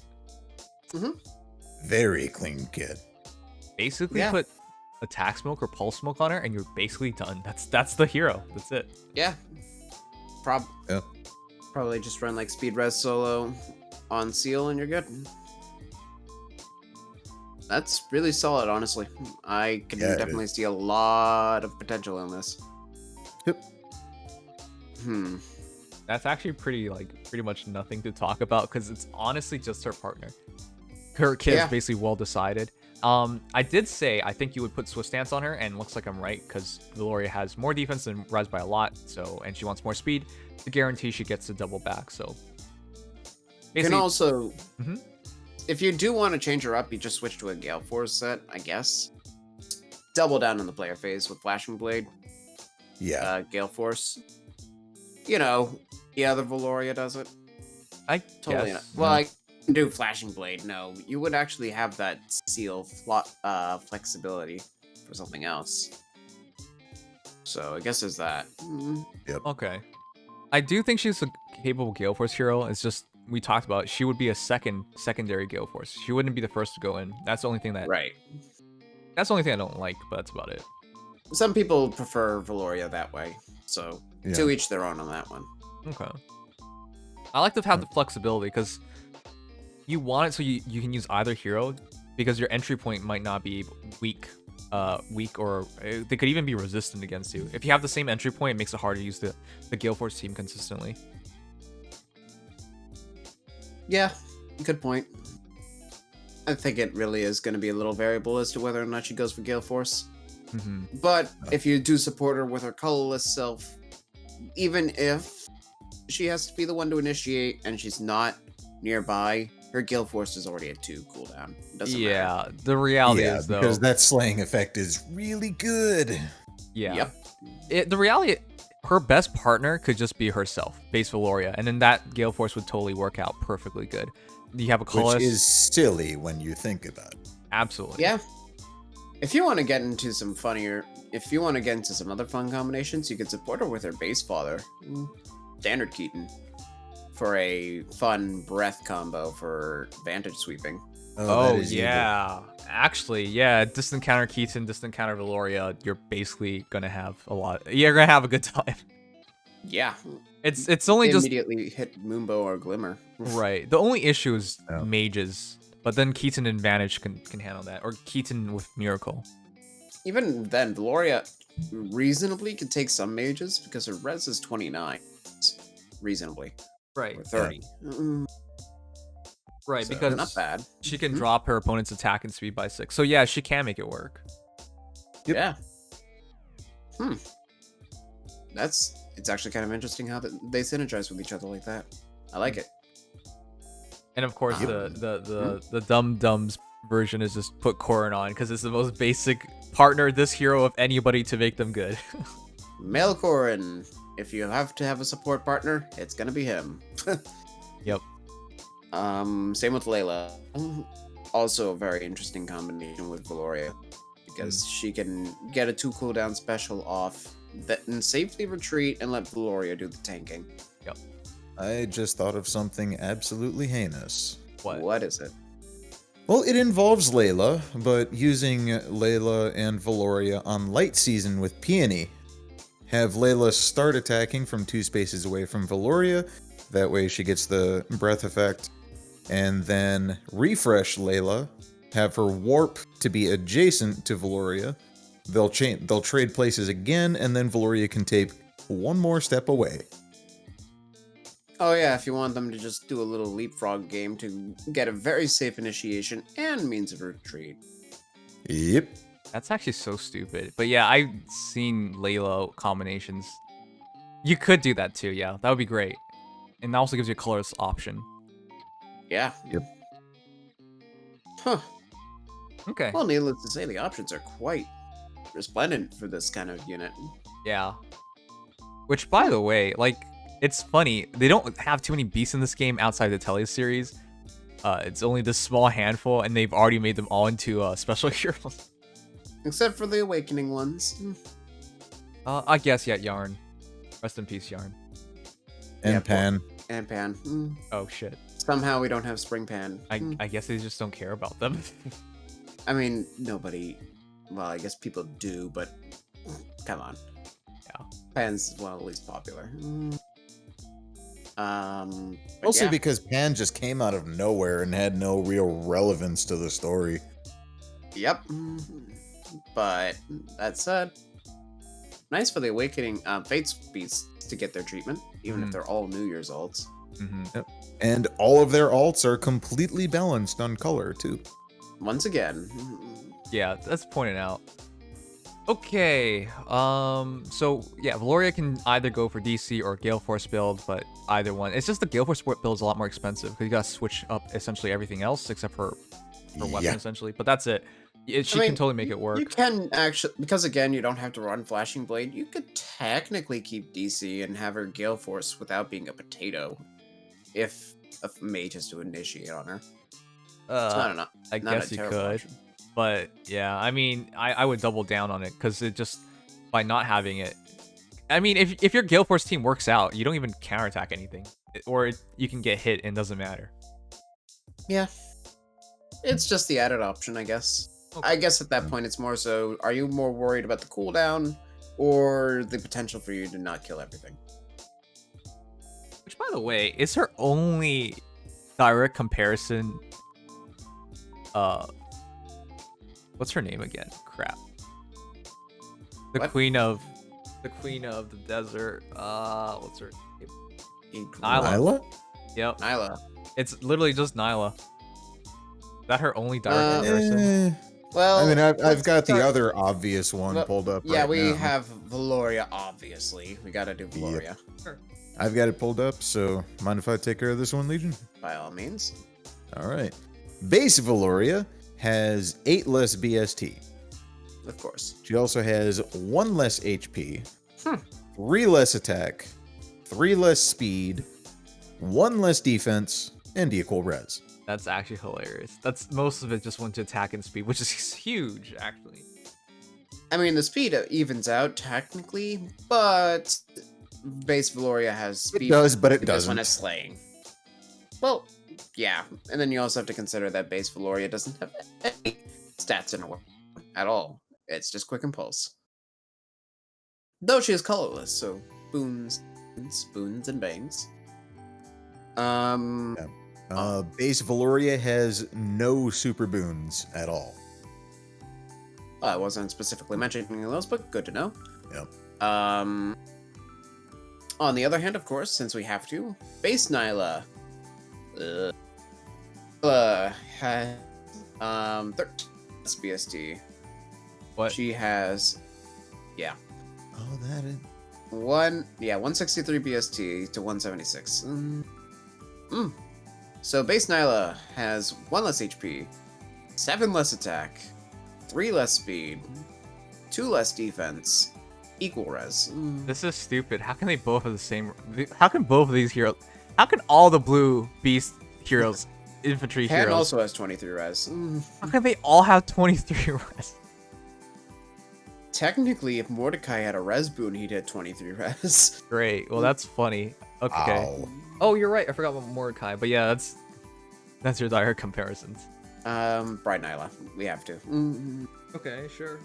[SPEAKER 3] Very clean kit.
[SPEAKER 1] Basically,
[SPEAKER 2] Yeah.
[SPEAKER 1] put attack smoke or pulse smoke on her, and you're basically done. That's the hero. That's it.
[SPEAKER 2] Yeah.
[SPEAKER 3] Yeah.
[SPEAKER 2] Probably just run like speed res solo on seal and you're good. That's really solid, honestly. I can
[SPEAKER 3] Yeah, it
[SPEAKER 2] definitely see a lot of potential in this.
[SPEAKER 3] Yep.
[SPEAKER 1] That's actually pretty much nothing to talk about because it's honestly just her partner. Her kit is basically well decided. I did say I think you would put Swift Stance on her, and looks like I'm right because Velouria has more defense than Res by a lot, so and she wants more speed to guarantee she gets to double back. So
[SPEAKER 2] You can also,
[SPEAKER 1] Mhm.
[SPEAKER 2] if you do want to change her up, you just switch to a Gale Force set, I guess. Double down on the player phase with Flashing Blade,
[SPEAKER 3] Yeah.
[SPEAKER 2] Gale Force. You know, the other Velouria does it.
[SPEAKER 1] I
[SPEAKER 2] Totally.
[SPEAKER 1] guess.
[SPEAKER 2] Well, I can do Flashing Blade. No, you would actually have that seal flexibility for something else. So I guess there's that.
[SPEAKER 1] Okay. I do think she's a capable Gale Force hero. It's just we talked about it. She would be a secondary Gale Force. She wouldn't be the first to go in. That's the only thing that
[SPEAKER 2] Right.
[SPEAKER 1] that's the only thing I don't like, but that's about it.
[SPEAKER 2] Some people prefer Velouria that way. So
[SPEAKER 3] Yeah.
[SPEAKER 2] to each their own on that one.
[SPEAKER 1] Okay. I like to have the flexibility because you want it so you can use either hero because your entry point might not be weak or they could even be resistant against you. If you have the same entry point, it makes it hard to use the Gale Force team consistently.
[SPEAKER 2] Yeah, good point. I think it really is going to be a little variable as to whether or not she goes for Gale Force. But if you do support her with her colorless self, even if she has to be the one to initiate and she's not nearby, her Gale Force is already at 2 cooldown. Doesn't matter.
[SPEAKER 1] The reality
[SPEAKER 3] Yeah,
[SPEAKER 1] is though
[SPEAKER 3] because that slaying effect is really good.
[SPEAKER 1] yeah. The reality, her best partner could just be herself, base Velouria, and then that Gale Force would totally work out perfectly good. You have a colorless,
[SPEAKER 3] Which is silly when you think about it.
[SPEAKER 1] absolutely.
[SPEAKER 2] Yeah. If you want to get into some other fun combinations, you could support her with her base father, Standard Keaton, for a fun breath combo for vantage sweeping.
[SPEAKER 1] Oh,
[SPEAKER 3] that is
[SPEAKER 1] yeah. Actually, yeah, distant counter Keaton, distant counter Velouria, you're basically gonna have you're gonna have a good time.
[SPEAKER 2] Yeah.
[SPEAKER 1] It's only just
[SPEAKER 2] immediately hit Moonbow or Glimmer.
[SPEAKER 1] right. The only issue is
[SPEAKER 3] Yeah.
[SPEAKER 1] mages, but then Keaton and Vantage can handle that, or Keaton with Miracle.
[SPEAKER 2] Even then, Velouria reasonably could take some mages because her res is 29. Reasonably.
[SPEAKER 1] Right.
[SPEAKER 2] Or 30.
[SPEAKER 1] Right,
[SPEAKER 2] So,
[SPEAKER 1] because
[SPEAKER 2] not bad.
[SPEAKER 1] she can drop her opponent's attack and speed by 6. So yeah, she can make it work.
[SPEAKER 3] Yep.
[SPEAKER 2] Yeah. It's actually kind of interesting how they synergize with each other like that. I like it.
[SPEAKER 1] And of course, the Dum Dums version is just put Corrin on because it's the most basic partner this hero of anybody to make them good.
[SPEAKER 2] Male Corrin. If you have to have a support partner, it's gonna be him.
[SPEAKER 1] Yep.
[SPEAKER 2] Same with Layla. Also a very interesting combination with Velouria because she can get a 2 cooldown special off and safely retreat and let Velouria do the tanking.
[SPEAKER 1] Yep.
[SPEAKER 3] I just thought of something absolutely heinous.
[SPEAKER 2] What is it?
[SPEAKER 3] Well, it involves Layla, but using Layla and Velouria on Light Season with Peony. Have Layla start attacking from 2 spaces away from Velouria. That way she gets the breath effect. And then refresh Layla. Have her warp to be adjacent to Velouria. They'll trade places again, and then Velouria can take 1 more step away.
[SPEAKER 2] Oh yeah, if you want them to just do a little leapfrog game to get a very safe initiation and means of retreat.
[SPEAKER 3] Yep.
[SPEAKER 1] That's actually so stupid. But yeah, I've seen Layla combinations. You could do that too, yeah. That would be great. And that also gives you a colorless option.
[SPEAKER 2] Yeah.
[SPEAKER 3] Yep.
[SPEAKER 2] Huh.
[SPEAKER 1] Okay.
[SPEAKER 2] Well, needless to say, the options are quite resplendent for this kind of unit.
[SPEAKER 1] Yeah. Which, by the way, like, it's funny. They don't have too many beasts in this game outside the Tele series. It's only this small handful, and they've already made them all into special heroes.
[SPEAKER 2] Except for the awakening ones.
[SPEAKER 1] I guess, yeah, Yarn. Rest in peace, Yarn.
[SPEAKER 3] And
[SPEAKER 2] Yeah,
[SPEAKER 3] Pan.
[SPEAKER 2] And Pan.
[SPEAKER 1] Oh, shit.
[SPEAKER 2] Somehow we don't have Spring Pan.
[SPEAKER 1] I guess they just don't care about them.
[SPEAKER 2] I mean, nobody. Well, I guess people do, but come on.
[SPEAKER 1] Yeah.
[SPEAKER 2] Pan's one of the least popular. But
[SPEAKER 3] Mostly
[SPEAKER 2] yeah.
[SPEAKER 3] because Pan just came out of nowhere and had no real relevance to the story.
[SPEAKER 2] Yep. But that said, nice for the Awakening Fates beasts to get their treatment, even if they're all New Year's alts.
[SPEAKER 3] Yep. And all of their alts are completely balanced on color, too.
[SPEAKER 2] Once again.
[SPEAKER 1] Yeah, that's pointed out. Okay, so yeah, Velouria can either go for DC or Gale Force build, but either one. It's just the Gale Force build is a lot more expensive because you gotta switch up essentially everything else except for her weapon, essentially. But that's it. She can totally make it work.
[SPEAKER 2] You can actually, because again, you don't have to run Flashing Blade. You could technically keep DC and have her Gale Force without being a potato, if a mage has to initiate on her.
[SPEAKER 1] I guess you could.
[SPEAKER 2] Option.
[SPEAKER 1] But yeah, I mean, I would double down on it because it just, by not having it, I mean, if your Gale Force team works out, you don't even counterattack anything, or you can get hit and it doesn't matter.
[SPEAKER 2] Yeah, it's just the added option, I guess.
[SPEAKER 1] Okay.
[SPEAKER 2] I guess at that point, it's more so: are you more worried about the cooldown or the potential for you to not kill everything?
[SPEAKER 1] Which, by the way, is her only direct comparison. What's her name again? Crap. The
[SPEAKER 2] What?
[SPEAKER 1] queen of the desert. What's her name?
[SPEAKER 3] Nyla?
[SPEAKER 1] Yep.
[SPEAKER 2] Nyla.
[SPEAKER 1] It's literally just Nyla. Is that her only direct comparison?
[SPEAKER 3] Eh,
[SPEAKER 2] Well,
[SPEAKER 3] I mean, I've
[SPEAKER 2] let's
[SPEAKER 3] got the
[SPEAKER 2] start-
[SPEAKER 3] other obvious one
[SPEAKER 2] Well,
[SPEAKER 3] pulled up.
[SPEAKER 2] Yeah,
[SPEAKER 3] right
[SPEAKER 2] we
[SPEAKER 3] now.
[SPEAKER 2] have Velouria, obviously. We gotta do Velouria,
[SPEAKER 3] I've got it pulled up, so mind if I take care of this one, Legion?
[SPEAKER 2] by all means.
[SPEAKER 3] All right. Base Velouria has 8 less BST.
[SPEAKER 2] Of course.
[SPEAKER 3] She also has 1 less HP,
[SPEAKER 2] Hmm.
[SPEAKER 3] 3 less attack, 3 less speed, 1 less defense, and equal res.
[SPEAKER 1] That's actually hilarious. That's most of it just went to attack and speed, which is huge, actually.
[SPEAKER 2] I mean, the speed evens out, technically, but base Velouria has speed.
[SPEAKER 3] It does, but it
[SPEAKER 2] This one
[SPEAKER 3] doesn't.
[SPEAKER 2] is slaying. Well, yeah. And then you also have to consider that base Velouria doesn't have any stats in her at all. It's just quick impulse. Though she is colorless, so boons, spoons, and bangs.
[SPEAKER 3] Base Velouria has no super boons at all.
[SPEAKER 2] I wasn't specifically mentioning those, but good to know.
[SPEAKER 3] Yep.
[SPEAKER 2] On the other hand, of course, since we have to, base Nyla has 13 SBST.
[SPEAKER 1] What?
[SPEAKER 2] She has,
[SPEAKER 3] Oh, that is.
[SPEAKER 2] 163 BST to 176. So base Nyla has 1 less HP, 7 less attack, 3 less speed, 2 less defense, equal res.
[SPEAKER 1] This is stupid. How can they both have the same? How can both of these heroes? How can all the blue beast heroes, infantry
[SPEAKER 2] Pan
[SPEAKER 1] heroes?
[SPEAKER 2] also has 23 res.
[SPEAKER 1] How can they all have 23 res?
[SPEAKER 2] Technically, if Mordecai had a res boon, he'd hit 23 res.
[SPEAKER 1] Great. Well, that's funny. Okay.
[SPEAKER 3] Ow.
[SPEAKER 1] Oh, you're right. I forgot about Mordecai. But yeah, that's your direct comparisons.
[SPEAKER 2] Bride Nyla. We have to.
[SPEAKER 1] Okay, sure.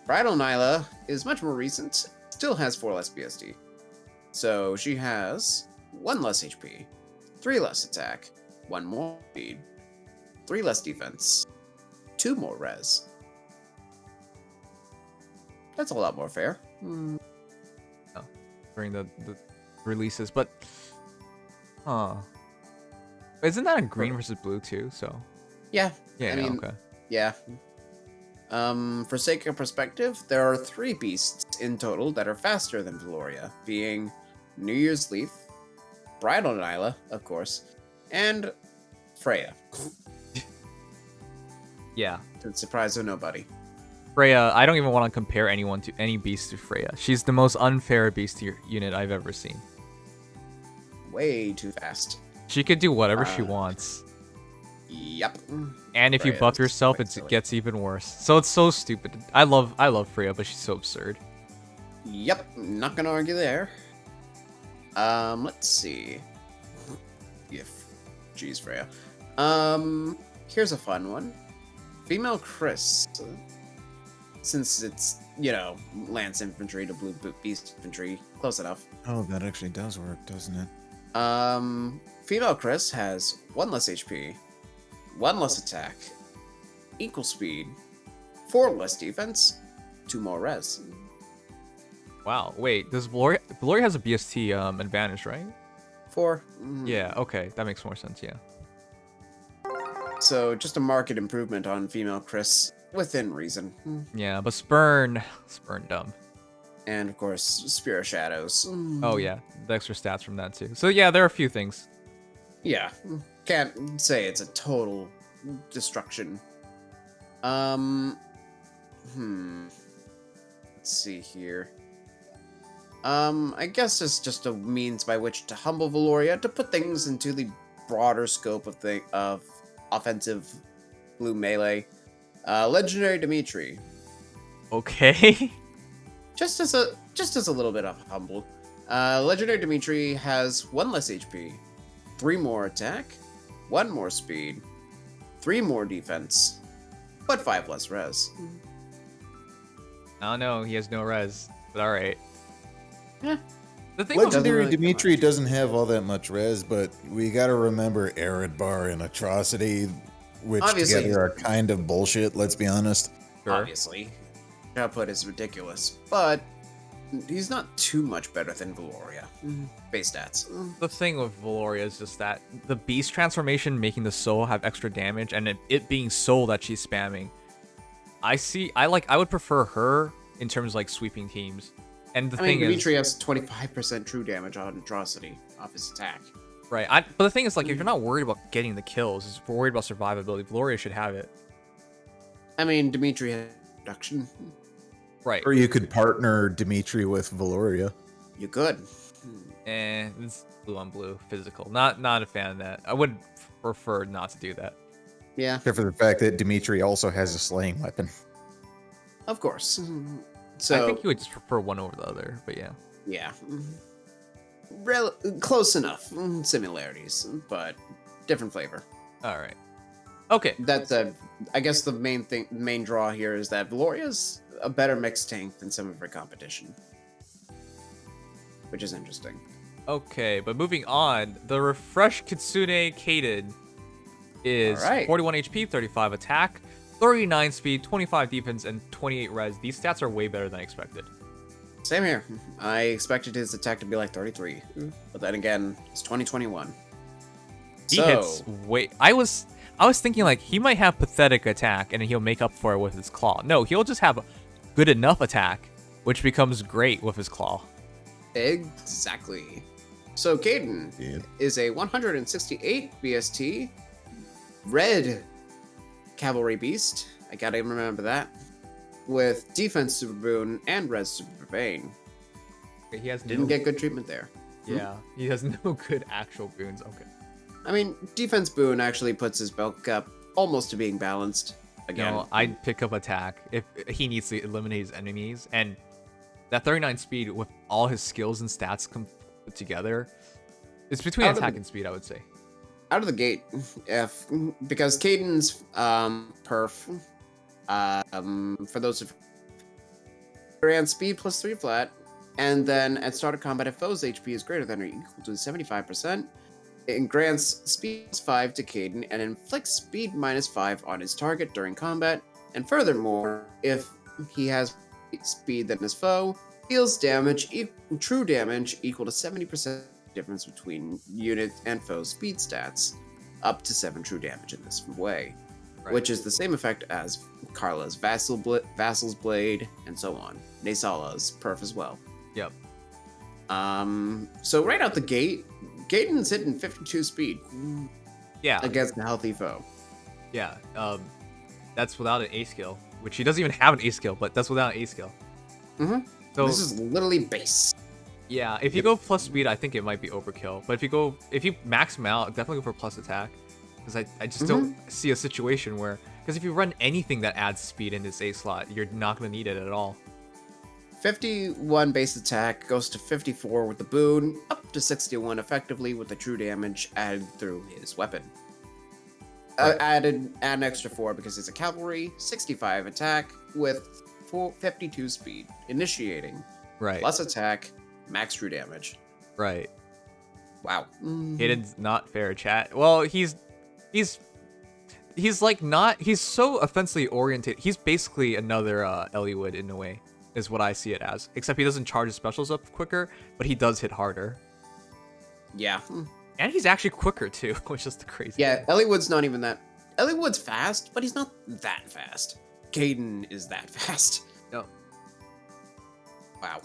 [SPEAKER 2] Bridal Nyla is much more recent. Still has 4 less BSD. So she has 1 less HP, 3 less attack, 1 more speed, 3 less defense, 2 more res. That's a lot more fair.
[SPEAKER 1] During the releases, but isn't that a green versus blue too? So
[SPEAKER 2] Yeah.
[SPEAKER 1] yeah,
[SPEAKER 2] I mean,
[SPEAKER 1] okay.
[SPEAKER 2] Yeah. For sake of perspective, there are 3 beasts in total that are faster than Velouria, being New Year's Leaf, Bridal Nyla, of course, and Freya.
[SPEAKER 1] Yeah,
[SPEAKER 2] To the surprise of nobody.
[SPEAKER 1] Freya. I don't even want to compare anyone to any beast to Freya. She's the most unfair beast unit I've ever seen.
[SPEAKER 2] Way too fast.
[SPEAKER 1] She could do whatever she wants.
[SPEAKER 2] Yep.
[SPEAKER 1] And if you
[SPEAKER 2] Freya
[SPEAKER 1] buff
[SPEAKER 2] is
[SPEAKER 1] yourself,
[SPEAKER 2] quite
[SPEAKER 1] it
[SPEAKER 2] silly.
[SPEAKER 1] gets even worse. So it's so stupid. I love Freya, but she's so absurd.
[SPEAKER 2] Yep. Not gonna argue there. Let's see. If Jeez, Freya. Here's a fun one. Female Chris. Since it's, Lance Infantry to Blue Beast Infantry, close enough.
[SPEAKER 3] Oh, that actually does work, doesn't it?
[SPEAKER 2] Female Chris has 1 less HP, 1 less attack, equal speed, 4 less defense, 2 more res.
[SPEAKER 1] Wow. Wait, does Velouria has a BST advantage, right?
[SPEAKER 2] 4.
[SPEAKER 1] Yeah. Okay, that makes more sense. Yeah.
[SPEAKER 2] So just a marked improvement on female Chris within reason.
[SPEAKER 1] Yeah, but Spurn dumb.
[SPEAKER 2] And of course, Spear of Shadows.
[SPEAKER 1] Oh yeah, the extra stats from that too. So yeah, there are a few things.
[SPEAKER 2] Yeah, can't say it's a total destruction. Let's see here. I guess it's just a means by which to humble Velouria, to put things into the broader scope of offensive blue melee. Legendary Dimitri.
[SPEAKER 1] Okay.
[SPEAKER 2] Just as a little bit of humble. Legendary Dimitri has 1 less HP, 3 more attack, 1 more speed, 3 more defense, but 5 less res.
[SPEAKER 1] I don't know. He has no res, but all right.
[SPEAKER 2] Yeah.
[SPEAKER 1] The thing about
[SPEAKER 3] Legendary
[SPEAKER 2] really
[SPEAKER 3] Dimitri doesn't have all that much res, but we gotta remember Arid Bar and Atrocity, which
[SPEAKER 2] Obviously.
[SPEAKER 3] together are kind of bullshit, let's be honest.
[SPEAKER 1] Sure.
[SPEAKER 2] Obviously, output is ridiculous, but he's not too much better than Velouria. Base stats.
[SPEAKER 1] The thing with Velouria is just that the beast transformation making the soul have extra damage, and it being soul that she's spamming. I would prefer her in terms of like sweeping teams. And the thing
[SPEAKER 2] Dimitri
[SPEAKER 1] is,
[SPEAKER 2] has 25% true damage on Atrocity off his attack.
[SPEAKER 1] right? But the thing is, like, if you're not worried about getting the kills, if you're worried about survivability, Velouria should have it.
[SPEAKER 2] Dimitri has reduction.
[SPEAKER 1] Right.
[SPEAKER 3] Or you could partner Dimitri with Velouria.
[SPEAKER 2] You could.
[SPEAKER 1] It's blue on blue physical. Not a fan of that. I would prefer not to do that.
[SPEAKER 2] Yeah,
[SPEAKER 3] Except for the fact that Dimitri also has a slaying weapon.
[SPEAKER 2] of course. So
[SPEAKER 1] I think you would just prefer one over the other, but yeah.
[SPEAKER 2] yeah, close enough similarities, but different flavor.
[SPEAKER 1] All right. Okay.
[SPEAKER 2] That's I guess the main draw here is that Velouria's a better mixed tank than some of her competition, which is interesting.
[SPEAKER 1] Okay, but moving on, the refreshed Kitsune Kaden is
[SPEAKER 2] Alright.
[SPEAKER 1] 41 HP, 35 attack, 39 speed, 25 defense, and 28 res. These stats are way better than I expected.
[SPEAKER 2] Same here. I expected his attack to be like 33, but then again, it's 2021.
[SPEAKER 1] He hits way. I was thinking like he might have pathetic attack and then he'll make up for it with his claw. No, he'll just have good enough attack, which becomes great with his claw.
[SPEAKER 2] Exactly. So Kaden is a 168 BST red cavalry beast. I gotta remember that. With defense super boon and res super bane.
[SPEAKER 1] He has
[SPEAKER 2] Didn't get good treatment there.
[SPEAKER 1] Yeah, he has no good actual boons. Okay.
[SPEAKER 2] I mean, defense boon actually puts his bulk up almost to being balanced. Again,
[SPEAKER 1] No, I'd pick up attack if he needs to eliminate his enemies, and that 39 speed with all his skills and stats put together, it's between attack and speed, I would say.
[SPEAKER 2] out of the gate, because Kaden's perf, for those of grant speed plus 3 flat, and then at start of combat, if foe's HP is greater than or equal to 75%, it grants speed plus 5 to Kaden and inflicts speed minus 5 on his target during combat. And furthermore, if he has speed than his foe, deals damage, true damage equal to 70% difference between unit and foe speed stats, up to 7 true damage in this way,
[SPEAKER 1] Right.
[SPEAKER 2] which is the same effect as Carla's Vassal's Blade, and so on. Nasala's perf as well.
[SPEAKER 1] Yep.
[SPEAKER 2] So right out the gate, Kaden's hitting 52 speed
[SPEAKER 1] Yeah.
[SPEAKER 2] against a healthy foe.
[SPEAKER 1] Yeah. That's without an A skill, which he doesn't even have an A skill, but that's without an A skill.
[SPEAKER 2] Mm-hmm.
[SPEAKER 1] So
[SPEAKER 2] This is literally base.
[SPEAKER 1] yeah, if you go plus speed, I think it might be overkill. But if you max him out, definitely go for plus attack, because I just don't see a situation where, because if you run anything that adds speed in this A slot, you're not going to need it at all.
[SPEAKER 2] 51 base attack goes to 54 with the boon, up up to 61 effectively with the true damage added through his weapon. Add an extra 4 because it's a cavalry, 65 attack with 52 speed, initiating,
[SPEAKER 1] Right.
[SPEAKER 2] plus attack, max true damage.
[SPEAKER 1] Right.
[SPEAKER 2] Wow.
[SPEAKER 1] Kaden's not fair, chat. Well, he's like not. He's so offensively oriented. He's basically another Eliwood in a way, is what I see it as. Except he doesn't charge his specials up quicker, but he does hit harder.
[SPEAKER 2] Yeah.
[SPEAKER 1] And he's actually quicker too, which is the crazy.
[SPEAKER 2] Yeah, Eliwood's not even that. Eliwood's fast, but he's not that fast. Kaden is that fast.
[SPEAKER 1] No.
[SPEAKER 2] Wow.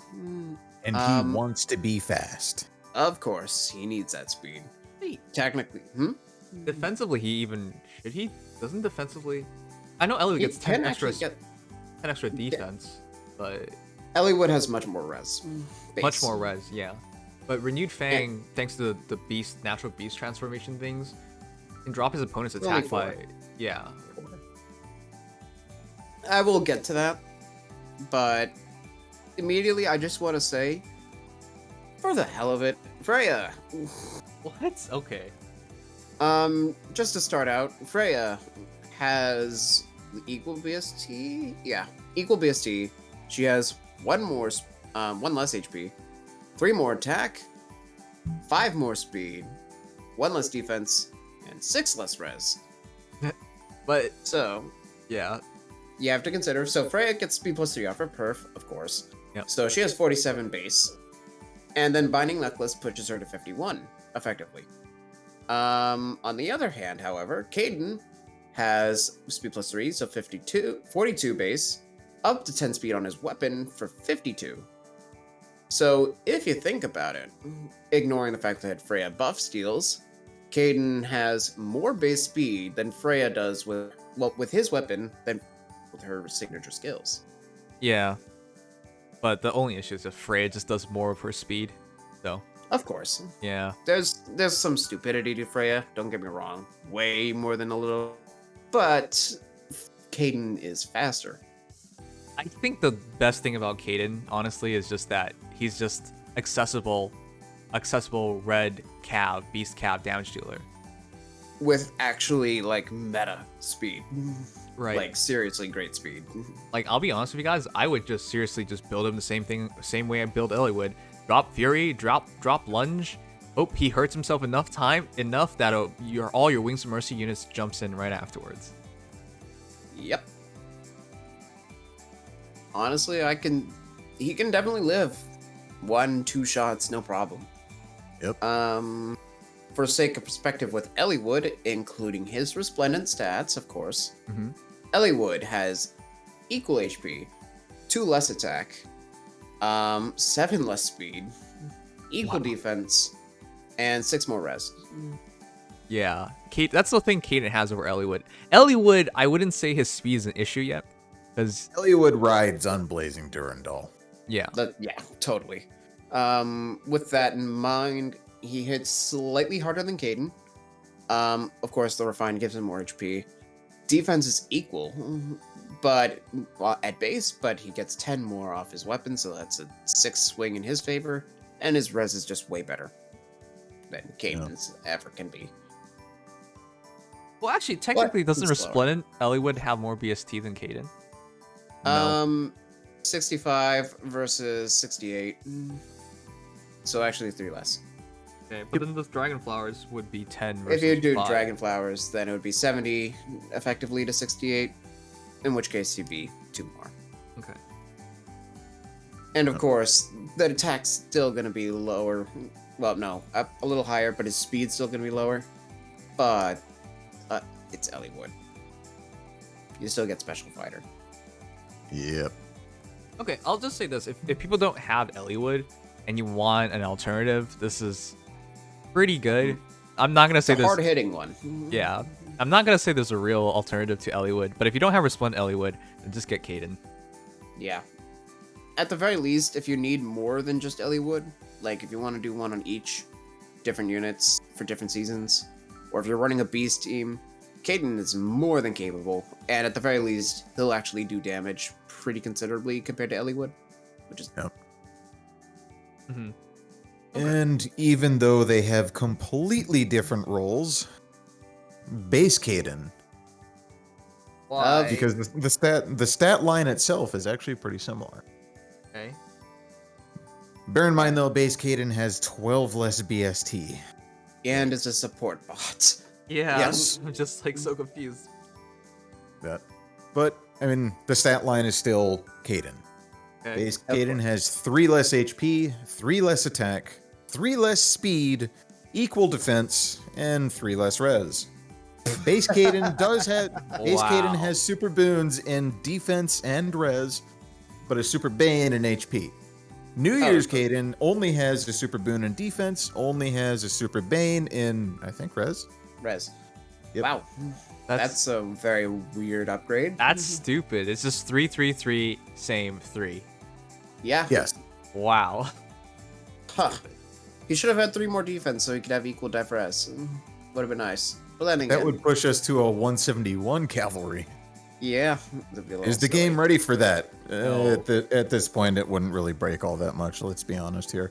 [SPEAKER 3] And he wants to be fast.
[SPEAKER 2] Of course, he needs that speed. Technically,
[SPEAKER 1] Defensively, doesn't defensively. I know Eliwood gets 10 extra defense, but
[SPEAKER 2] Eliwood has much more res.
[SPEAKER 1] much more res, yeah. But Renewed Fang, thanks to the beast, natural beast transformation things, can drop his opponent's attack by, yeah.
[SPEAKER 2] I will get to that, but immediately I just want to say, for the hell of it, Freya.
[SPEAKER 1] What? Okay.
[SPEAKER 2] Just to start out, Freya has equal BST. Yeah, equal BST. She has one less HP, 3 more attack, 5 more speed, 1 less defense, and 6 less res.
[SPEAKER 1] But
[SPEAKER 2] So
[SPEAKER 1] yeah,
[SPEAKER 2] you have to consider. So Freya gets speed plus 3 off her perf, of course.
[SPEAKER 1] Yep.
[SPEAKER 2] So she has 47 base, and then Binding Necklace pushes her to 51 effectively. On the other hand, however, Kaden has speed plus 3, so 42 base, up to 10 speed on his weapon for 52. So if you think about it, ignoring the fact that Freya buff steals, Kaden has more base speed than Freya does with his weapon than with her signature skills.
[SPEAKER 1] yeah. But the only issue is that Freya just does more of her speed, so
[SPEAKER 2] Of course.
[SPEAKER 1] yeah.
[SPEAKER 2] There's some stupidity to Freya, don't get me wrong. Way more than a little. But Kaden is faster.
[SPEAKER 1] I think the best thing about Kaden, honestly, is just that he's just accessible red cav, beast cav damage dealer.
[SPEAKER 2] With actually, like, meta speed.
[SPEAKER 1] Right.
[SPEAKER 2] Like, seriously great speed.
[SPEAKER 1] Like, I'll be honest with you guys, I would just seriously just build him the same way I build Eliwood. Drop Fury, drop Lunge. Hope he hurts himself enough that all your Wings of Mercy units jumps in right afterwards.
[SPEAKER 2] Yep. Honestly, he can definitely live 1-2 shots, no problem.
[SPEAKER 3] Yep.
[SPEAKER 2] For sake of perspective with Eliwood, including his resplendent stats, of course, Eliwood has equal HP, 2 less attack, 7 less speed, equal defense, and 6 more res.
[SPEAKER 1] Yeah, that's the thing Kaden has over Eliwood. Eliwood, I wouldn't say his speed is an issue yet, because
[SPEAKER 3] Eliwood rides on Blazing Durandal.
[SPEAKER 1] yeah,
[SPEAKER 2] Yeah, totally. With that in mind, he hits slightly harder than Kaden. Of course, the Refine gives him more HP. Defense is equal, but at base, but he gets 10 more off his weapon, so that's a 6 swing in his favor, and his res is just way better than Kaden's ever can be.
[SPEAKER 1] well, actually, technically, doesn't
[SPEAKER 2] It's
[SPEAKER 1] Resplendent Eliwood have more BST than Kaden?
[SPEAKER 2] 65 versus 68. So actually 3 less.
[SPEAKER 1] Okay, but then those Dragon Flowers would be 10
[SPEAKER 2] If
[SPEAKER 1] versus
[SPEAKER 2] you do
[SPEAKER 1] 5.
[SPEAKER 2] Dragon Flowers, then it would be 70 effectively to 68, in which case you'd be 2 more.
[SPEAKER 1] Okay.
[SPEAKER 2] And of course, the attack's still going to be lower. Well, no, up a little higher, but his speed's still going to be lower. But it's Eliwood. You still get Special Fighter.
[SPEAKER 3] Yep.
[SPEAKER 1] Okay, I'll just say this. If people don't have Eliwood and you want an alternative, this is pretty good. I'm not going to say
[SPEAKER 2] It's a
[SPEAKER 1] this.
[SPEAKER 2] hard-hitting one.
[SPEAKER 1] Yeah. I'm not going to say there's a real alternative to Eliwood, but if you don't have Resplendent Eliwood, then just get Kaden.
[SPEAKER 2] Yeah. At the very least, if you need more than just Eliwood, like if you want to do one on each different units for different seasons, or if you're running a beast team, Kaden is more than capable, and at the very least, he'll actually do damage pretty considerably compared to Eliwood, which is
[SPEAKER 3] Yep. And even though they have completely different roles, base Kaden,
[SPEAKER 1] Why?
[SPEAKER 3] because the stat line itself is actually pretty similar.
[SPEAKER 1] Okay.
[SPEAKER 3] Bear in mind though, base Kaden has 12 less BST.
[SPEAKER 2] And is a support bot.
[SPEAKER 1] Yeah.
[SPEAKER 3] Yes.
[SPEAKER 1] I'm just like so confused.
[SPEAKER 3] But I mean, the stat line is still Kaden.
[SPEAKER 1] Okay.
[SPEAKER 3] Base Kaden has 3 less HP, 3 less attack, 3 less speed, equal defense, and 3 less res. Base Kaden Kaden has super boons in defense and res, but a super bane in HP. New Year's Kaden only has a super boon in defense, only has a super bane in, I think, res.
[SPEAKER 2] Res.
[SPEAKER 3] Yep.
[SPEAKER 2] Wow. That's a very weird upgrade.
[SPEAKER 1] That's stupid. It's just 3, 3, 3, same 3.
[SPEAKER 2] Yeah.
[SPEAKER 3] Yes.
[SPEAKER 1] Wow.
[SPEAKER 2] Huh. He should have had 3 more defense so he could have equal def res. Would have been nice. But then again,
[SPEAKER 3] That would push us to a 171 cavalry.
[SPEAKER 2] yeah.
[SPEAKER 3] Is the game ready for that?
[SPEAKER 1] No.
[SPEAKER 3] At this point, it wouldn't really break all that much. Let's be honest here.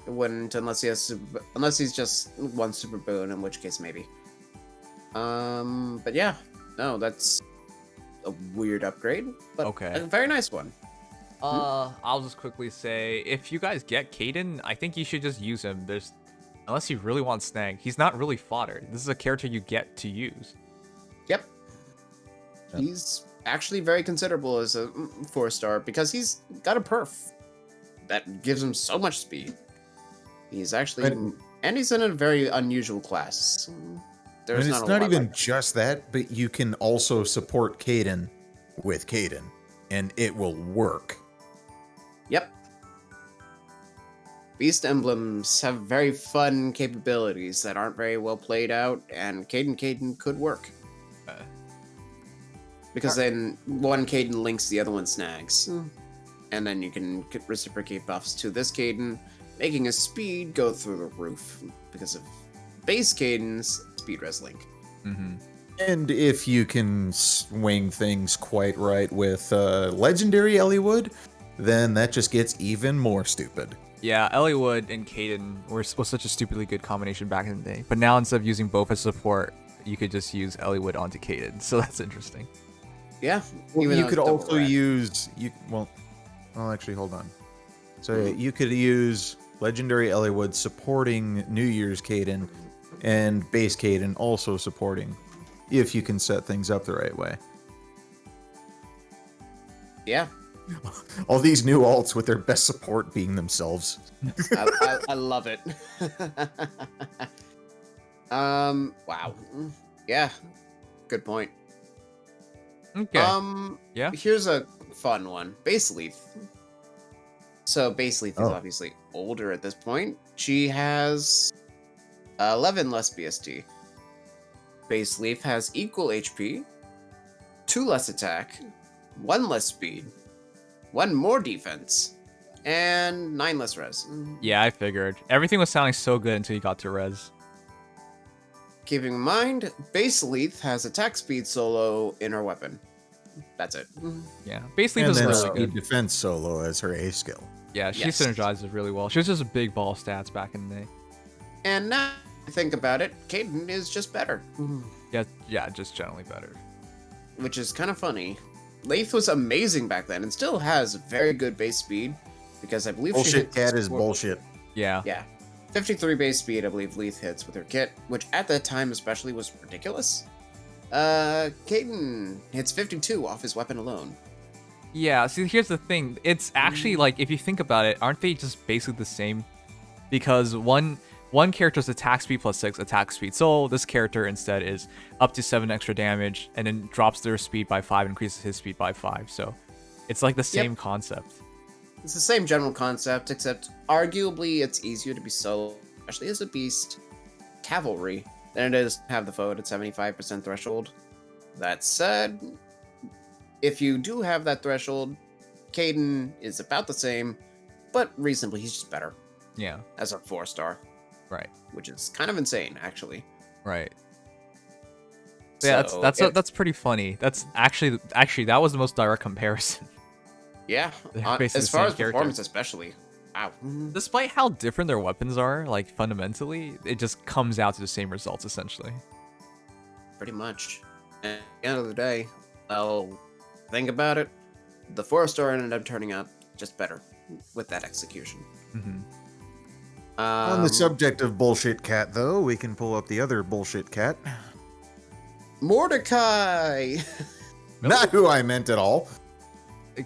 [SPEAKER 2] It wouldn't unless he has unless he's just 1 super boon, in which case maybe. But yeah, no, that's a weird upgrade, but
[SPEAKER 1] Okay.
[SPEAKER 2] a very nice one.
[SPEAKER 1] I'll just quickly say, if you guys get Kaden, I think you should just use him. Unless you really want Snag, he's not really fodder. This is a character you get to use.
[SPEAKER 2] Yep.
[SPEAKER 3] Yep.
[SPEAKER 2] He's actually very considerable as a 4-star because he's got a perf that gives him so much speed. He's actually, and he's in a very unusual class. There's
[SPEAKER 3] And it's
[SPEAKER 2] a
[SPEAKER 3] not
[SPEAKER 2] lot
[SPEAKER 3] even
[SPEAKER 2] like-
[SPEAKER 3] just that, but you can also support Kaden with Kaden, and it will work.
[SPEAKER 2] Yep. Beast emblems have very fun capabilities that aren't very well played out, and Kaden could work. Because then one Kaden links the other one snags. And then you can reciprocate buffs to this Kaden, making his speed go through the roof because of base Kaden's speed res link.
[SPEAKER 1] Mm-hmm.
[SPEAKER 3] And if you can swing things quite right with legendary Elliewood, then that just gets even more stupid.
[SPEAKER 1] Yeah, Elliewood and Kaden was such a stupidly good combination back in the day. But now instead of using both as support, you could just use Elliewood onto Kaden. So that's interesting.
[SPEAKER 2] Yeah.
[SPEAKER 3] Well,
[SPEAKER 2] even
[SPEAKER 3] you
[SPEAKER 2] though
[SPEAKER 3] could
[SPEAKER 2] it's double
[SPEAKER 3] also
[SPEAKER 2] red.
[SPEAKER 3] use well, actually, hold on. So you could use legendary Elliewood supporting New Year's Kaden, and base Kaden also supporting, if you can set things up the right way.
[SPEAKER 2] Yeah.
[SPEAKER 3] All these new alts with their best support being themselves.
[SPEAKER 2] I love it. Wow. Yeah. Good point.
[SPEAKER 1] Okay. Yeah.
[SPEAKER 2] Here's a fun one. Base Leaf. So Base Leaf is obviously older at this point. She has 11 less BST. Base Leaf has equal HP, 2 less attack, 1 less speed, 1 more defense, and 9 less res.
[SPEAKER 1] Yeah, I figured. Everything was sounding so good until you got to res.
[SPEAKER 2] Keeping in mind, Base Leaf has attack speed solo in her weapon. That's it.
[SPEAKER 1] Yeah. Basically,
[SPEAKER 3] And
[SPEAKER 1] was
[SPEAKER 3] then
[SPEAKER 1] really
[SPEAKER 3] speed
[SPEAKER 1] good.
[SPEAKER 3] defense solo as her A skill.
[SPEAKER 1] Yeah, she
[SPEAKER 2] Yes.
[SPEAKER 1] synergizes really well. She was just a big ball of stats back in the day.
[SPEAKER 2] And now I think about it, Kaden is just better.
[SPEAKER 1] Yeah, just generally better.
[SPEAKER 2] Which is kind of funny. Leith was amazing back then and still has very good base speed because I believe she
[SPEAKER 3] Bullshit
[SPEAKER 2] hits
[SPEAKER 3] cat is
[SPEAKER 2] four-
[SPEAKER 3] bullshit.
[SPEAKER 1] Yeah.
[SPEAKER 2] Yeah. 53 base speed, I believe Leith hits with her kit, which at that time especially was ridiculous. Kaden hits 52 off his weapon alone.
[SPEAKER 1] Yeah, see, here's the thing. It's actually, like, if you think about it, aren't they just basically the same? Because one character's attack speed plus 6, attack speed solo. This character instead is up to 7 extra damage, and then drops their speed by 5, increases his speed by 5. So it's like the same concept.
[SPEAKER 2] It's the same general concept, except arguably it's easier to be solo, especially as a beast cavalry, than it is to have the foe at 75% threshold. That said, if you do have that threshold, Kaden is about the same, but reasonably he's just better
[SPEAKER 1] Yeah,
[SPEAKER 2] as a 4-star,
[SPEAKER 1] right,
[SPEAKER 2] which is kind of insane, actually.
[SPEAKER 1] right. Yeah,
[SPEAKER 2] So,
[SPEAKER 1] that's pretty funny. That's actually that was the most direct comparison.
[SPEAKER 2] yeah.
[SPEAKER 1] They're basically
[SPEAKER 2] As
[SPEAKER 1] the
[SPEAKER 2] far
[SPEAKER 1] same
[SPEAKER 2] as
[SPEAKER 1] character.
[SPEAKER 2] performance, especially, Wow.
[SPEAKER 1] Despite how different their weapons are, like fundamentally, it just comes out to the same results essentially.
[SPEAKER 2] Pretty much. And at the end of the day, well, think about it. The 4-star ended up turning out just better with that execution.
[SPEAKER 1] Mm-hmm.
[SPEAKER 3] On the subject of bullshit cat, though, we can pull up the other bullshit cat.
[SPEAKER 2] Mordecai!
[SPEAKER 3] Not who I meant at all.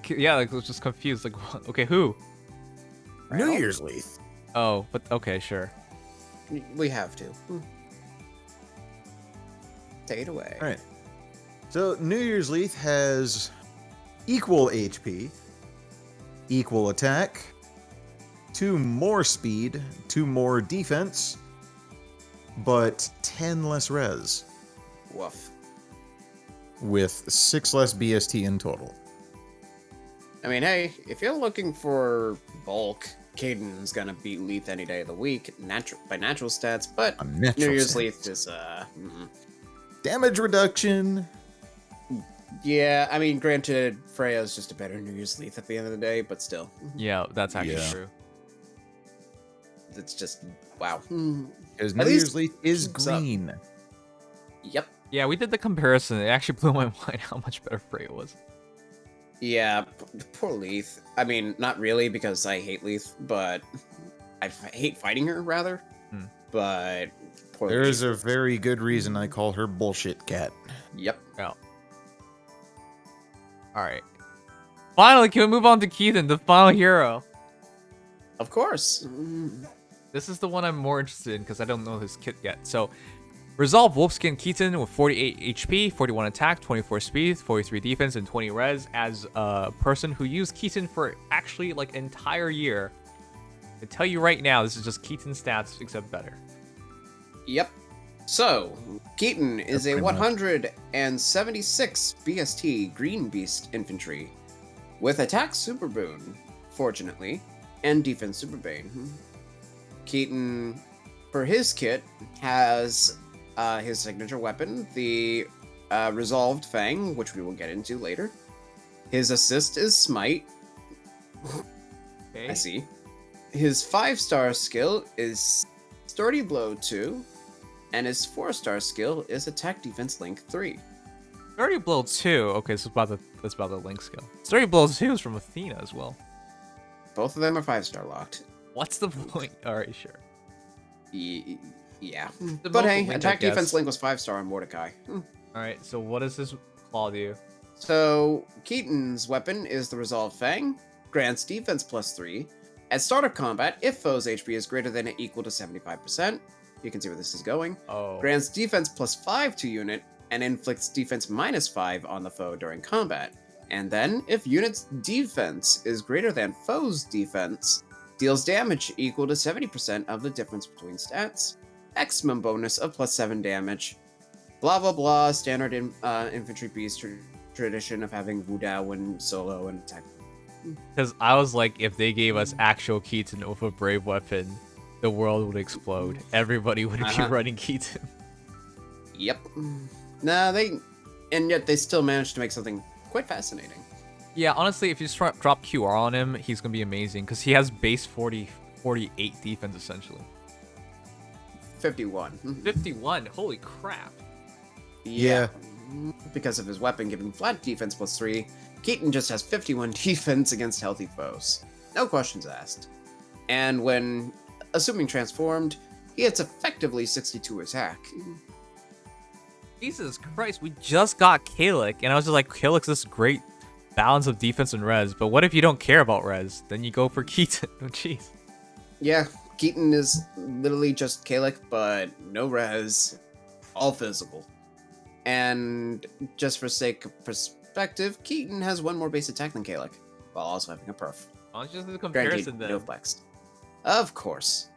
[SPEAKER 1] Yeah, like I was just confused. Like, what? Okay, who?
[SPEAKER 3] New Year's Leaf.
[SPEAKER 1] Oh, but okay, sure.
[SPEAKER 2] We have to. Take it away.
[SPEAKER 3] All right. So New Year's Leaf has equal HP, equal attack, 2 more speed, 2 more defense, but 10 less res,
[SPEAKER 2] Woof.
[SPEAKER 3] with 6 less BST in total.
[SPEAKER 2] I mean, hey, if you're looking for bulk, Kaden's gonna beat Leaf any day of the week, by natural stats, but
[SPEAKER 3] A natural
[SPEAKER 2] New Year's
[SPEAKER 3] stat.
[SPEAKER 2] Leaf is,
[SPEAKER 3] Damage reduction.
[SPEAKER 2] yeah, I mean, granted, Freya's just a better New Year's Leaf at the end of the day, but still.
[SPEAKER 1] Yeah, that's actually
[SPEAKER 3] Yeah.
[SPEAKER 1] true.
[SPEAKER 2] It's just, wow.
[SPEAKER 3] Because
[SPEAKER 2] At
[SPEAKER 3] New
[SPEAKER 2] least
[SPEAKER 3] Year's Leaf is
[SPEAKER 2] keeps up.
[SPEAKER 3] green.
[SPEAKER 2] Yep.
[SPEAKER 1] Yeah, we did the comparison. It actually blew my mind how much better Freya was.
[SPEAKER 2] Yeah, poor Leaf. I mean, not really, because I hate Leaf, but I hate fighting her, rather.
[SPEAKER 1] Hmm.
[SPEAKER 2] But poor
[SPEAKER 3] There
[SPEAKER 2] Leaf.
[SPEAKER 3] is a very good reason I call her bullshit cat.
[SPEAKER 2] Yep.
[SPEAKER 1] Oh. Alright. Finally, can we move on to Keaton, the final hero?
[SPEAKER 2] Of course.
[SPEAKER 1] This is the one I'm more interested in because I don't know his kit yet. So, Resolve Wolfskin Keaton with 48 HP, 41 attack, 24 speed, 43 defense, and 20 res as a person who used Keaton for actually like an entire year. I tell you right now, this is just Keaton stats except better.
[SPEAKER 2] Yep. So, Keaton is a
[SPEAKER 3] pretty much.
[SPEAKER 2] 176 BST Green Beast Infantry with attack super boon, fortunately, and defense super bane. Keaton, for his kit, has his signature weapon, the Resolved Fang, which we will get into later. His assist is Smite.
[SPEAKER 1] Okay.
[SPEAKER 2] I see. His 5-star skill is Sturdy Blow 2, and his 4-star skill is Attack Defense Link 3.
[SPEAKER 1] Sturdy Blow 2. Okay, so that's about the link skill. Sturdy Blow 2 is from Athena as well.
[SPEAKER 2] Both of them are 5-star locked.
[SPEAKER 1] What's the point? Alright, sure.
[SPEAKER 2] Yeah.
[SPEAKER 1] The
[SPEAKER 2] But hey,
[SPEAKER 1] Link, I
[SPEAKER 2] Attack
[SPEAKER 1] guess.
[SPEAKER 2] Defense Link was 5-star on Mordecai.
[SPEAKER 1] Alright, so what does this claw do?
[SPEAKER 2] So, Keaton's weapon is the Resolved Fang, grants defense +3. At start of combat, if foe's HP is greater than or equal to 75%, you can see where this is going,
[SPEAKER 1] Oh.
[SPEAKER 2] grants defense +5 to unit, and inflicts defense -5 on the foe during combat. And then, if unit's defense is greater than foe's defense, deals damage equal to 70% of the difference between stats, maximum bonus of +7 damage, blah blah blah, standard infantry beast tradition of having Wudao and solo and attack.
[SPEAKER 1] Because I was like, if they gave us actual Keaton with a brave weapon, the world would explode. Everybody would be running Keaton.
[SPEAKER 2] Yep. Nah, and yet they still managed to make something quite fascinating.
[SPEAKER 1] Yeah, honestly, if you just drop QR on him, he's going to be amazing. Because he has base 48 defense, essentially.
[SPEAKER 2] 51.
[SPEAKER 1] 51? Holy crap.
[SPEAKER 3] Yeah.
[SPEAKER 2] Because of his weapon giving flat defense +3, Keaton just has 51 defense against healthy foes. No questions asked. And when, assuming transformed, he hits effectively 62 attack.
[SPEAKER 1] Jesus Christ, we just got Kalik, and I was just like, Kalik's this great balance of defense and res, but what if you don't care about res? Then you go for Keaton. Oh, jeez.
[SPEAKER 2] Yeah, Keaton is literally just Kalik, but no res, all physical. And just for sake of perspective, Keaton has 1 more base attack than Kalik, while also having a perf.
[SPEAKER 1] Why don't you just do the comparison
[SPEAKER 2] Granted,
[SPEAKER 1] then?
[SPEAKER 2] no flexed. Of course.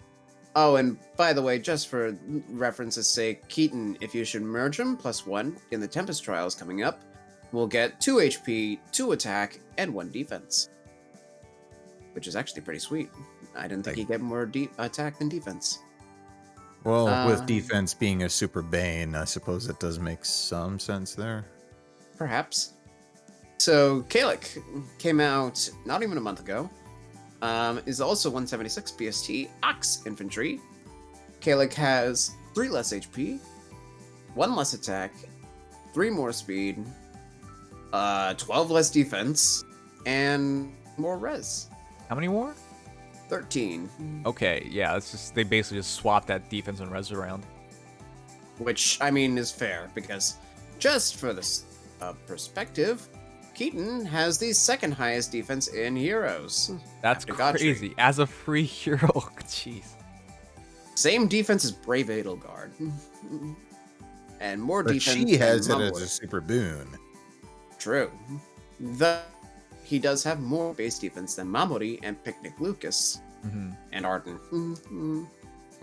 [SPEAKER 2] Oh, and by the way, just for reference's sake, Keaton, if you should merge him, +1 in the Tempest Trials coming up, will get 2 HP, 2 attack, and 1 defense. Which is actually pretty sweet. I didn't think he'd get more attack than defense.
[SPEAKER 3] Well, with defense being a super bane, I suppose it does make some sense there.
[SPEAKER 2] Perhaps. So, Kalik came out not even a month ago. is also 176 BST Ox Infantry. Kalik has 3 less HP, 1 less attack, 3 more speed, 12 less defense, and more res.
[SPEAKER 1] How many more?
[SPEAKER 2] 13.
[SPEAKER 1] Okay, yeah, it's just they basically just swapped that defense and res around.
[SPEAKER 2] Which, I mean, is fair, because just for this perspective, Keaton has the 2nd highest defense in Heroes.
[SPEAKER 1] That's
[SPEAKER 2] after Godfrey.
[SPEAKER 1] crazy. As a free hero, jeez.
[SPEAKER 2] Same defense as Brave Edelgard. And more
[SPEAKER 3] But
[SPEAKER 2] defense.
[SPEAKER 3] she has it
[SPEAKER 2] than
[SPEAKER 3] as
[SPEAKER 2] Mumble.
[SPEAKER 3] a super boon.
[SPEAKER 2] True. He does have more base defense than Mamori and Picnic Lucas
[SPEAKER 1] Mm-hmm.
[SPEAKER 2] and Arden.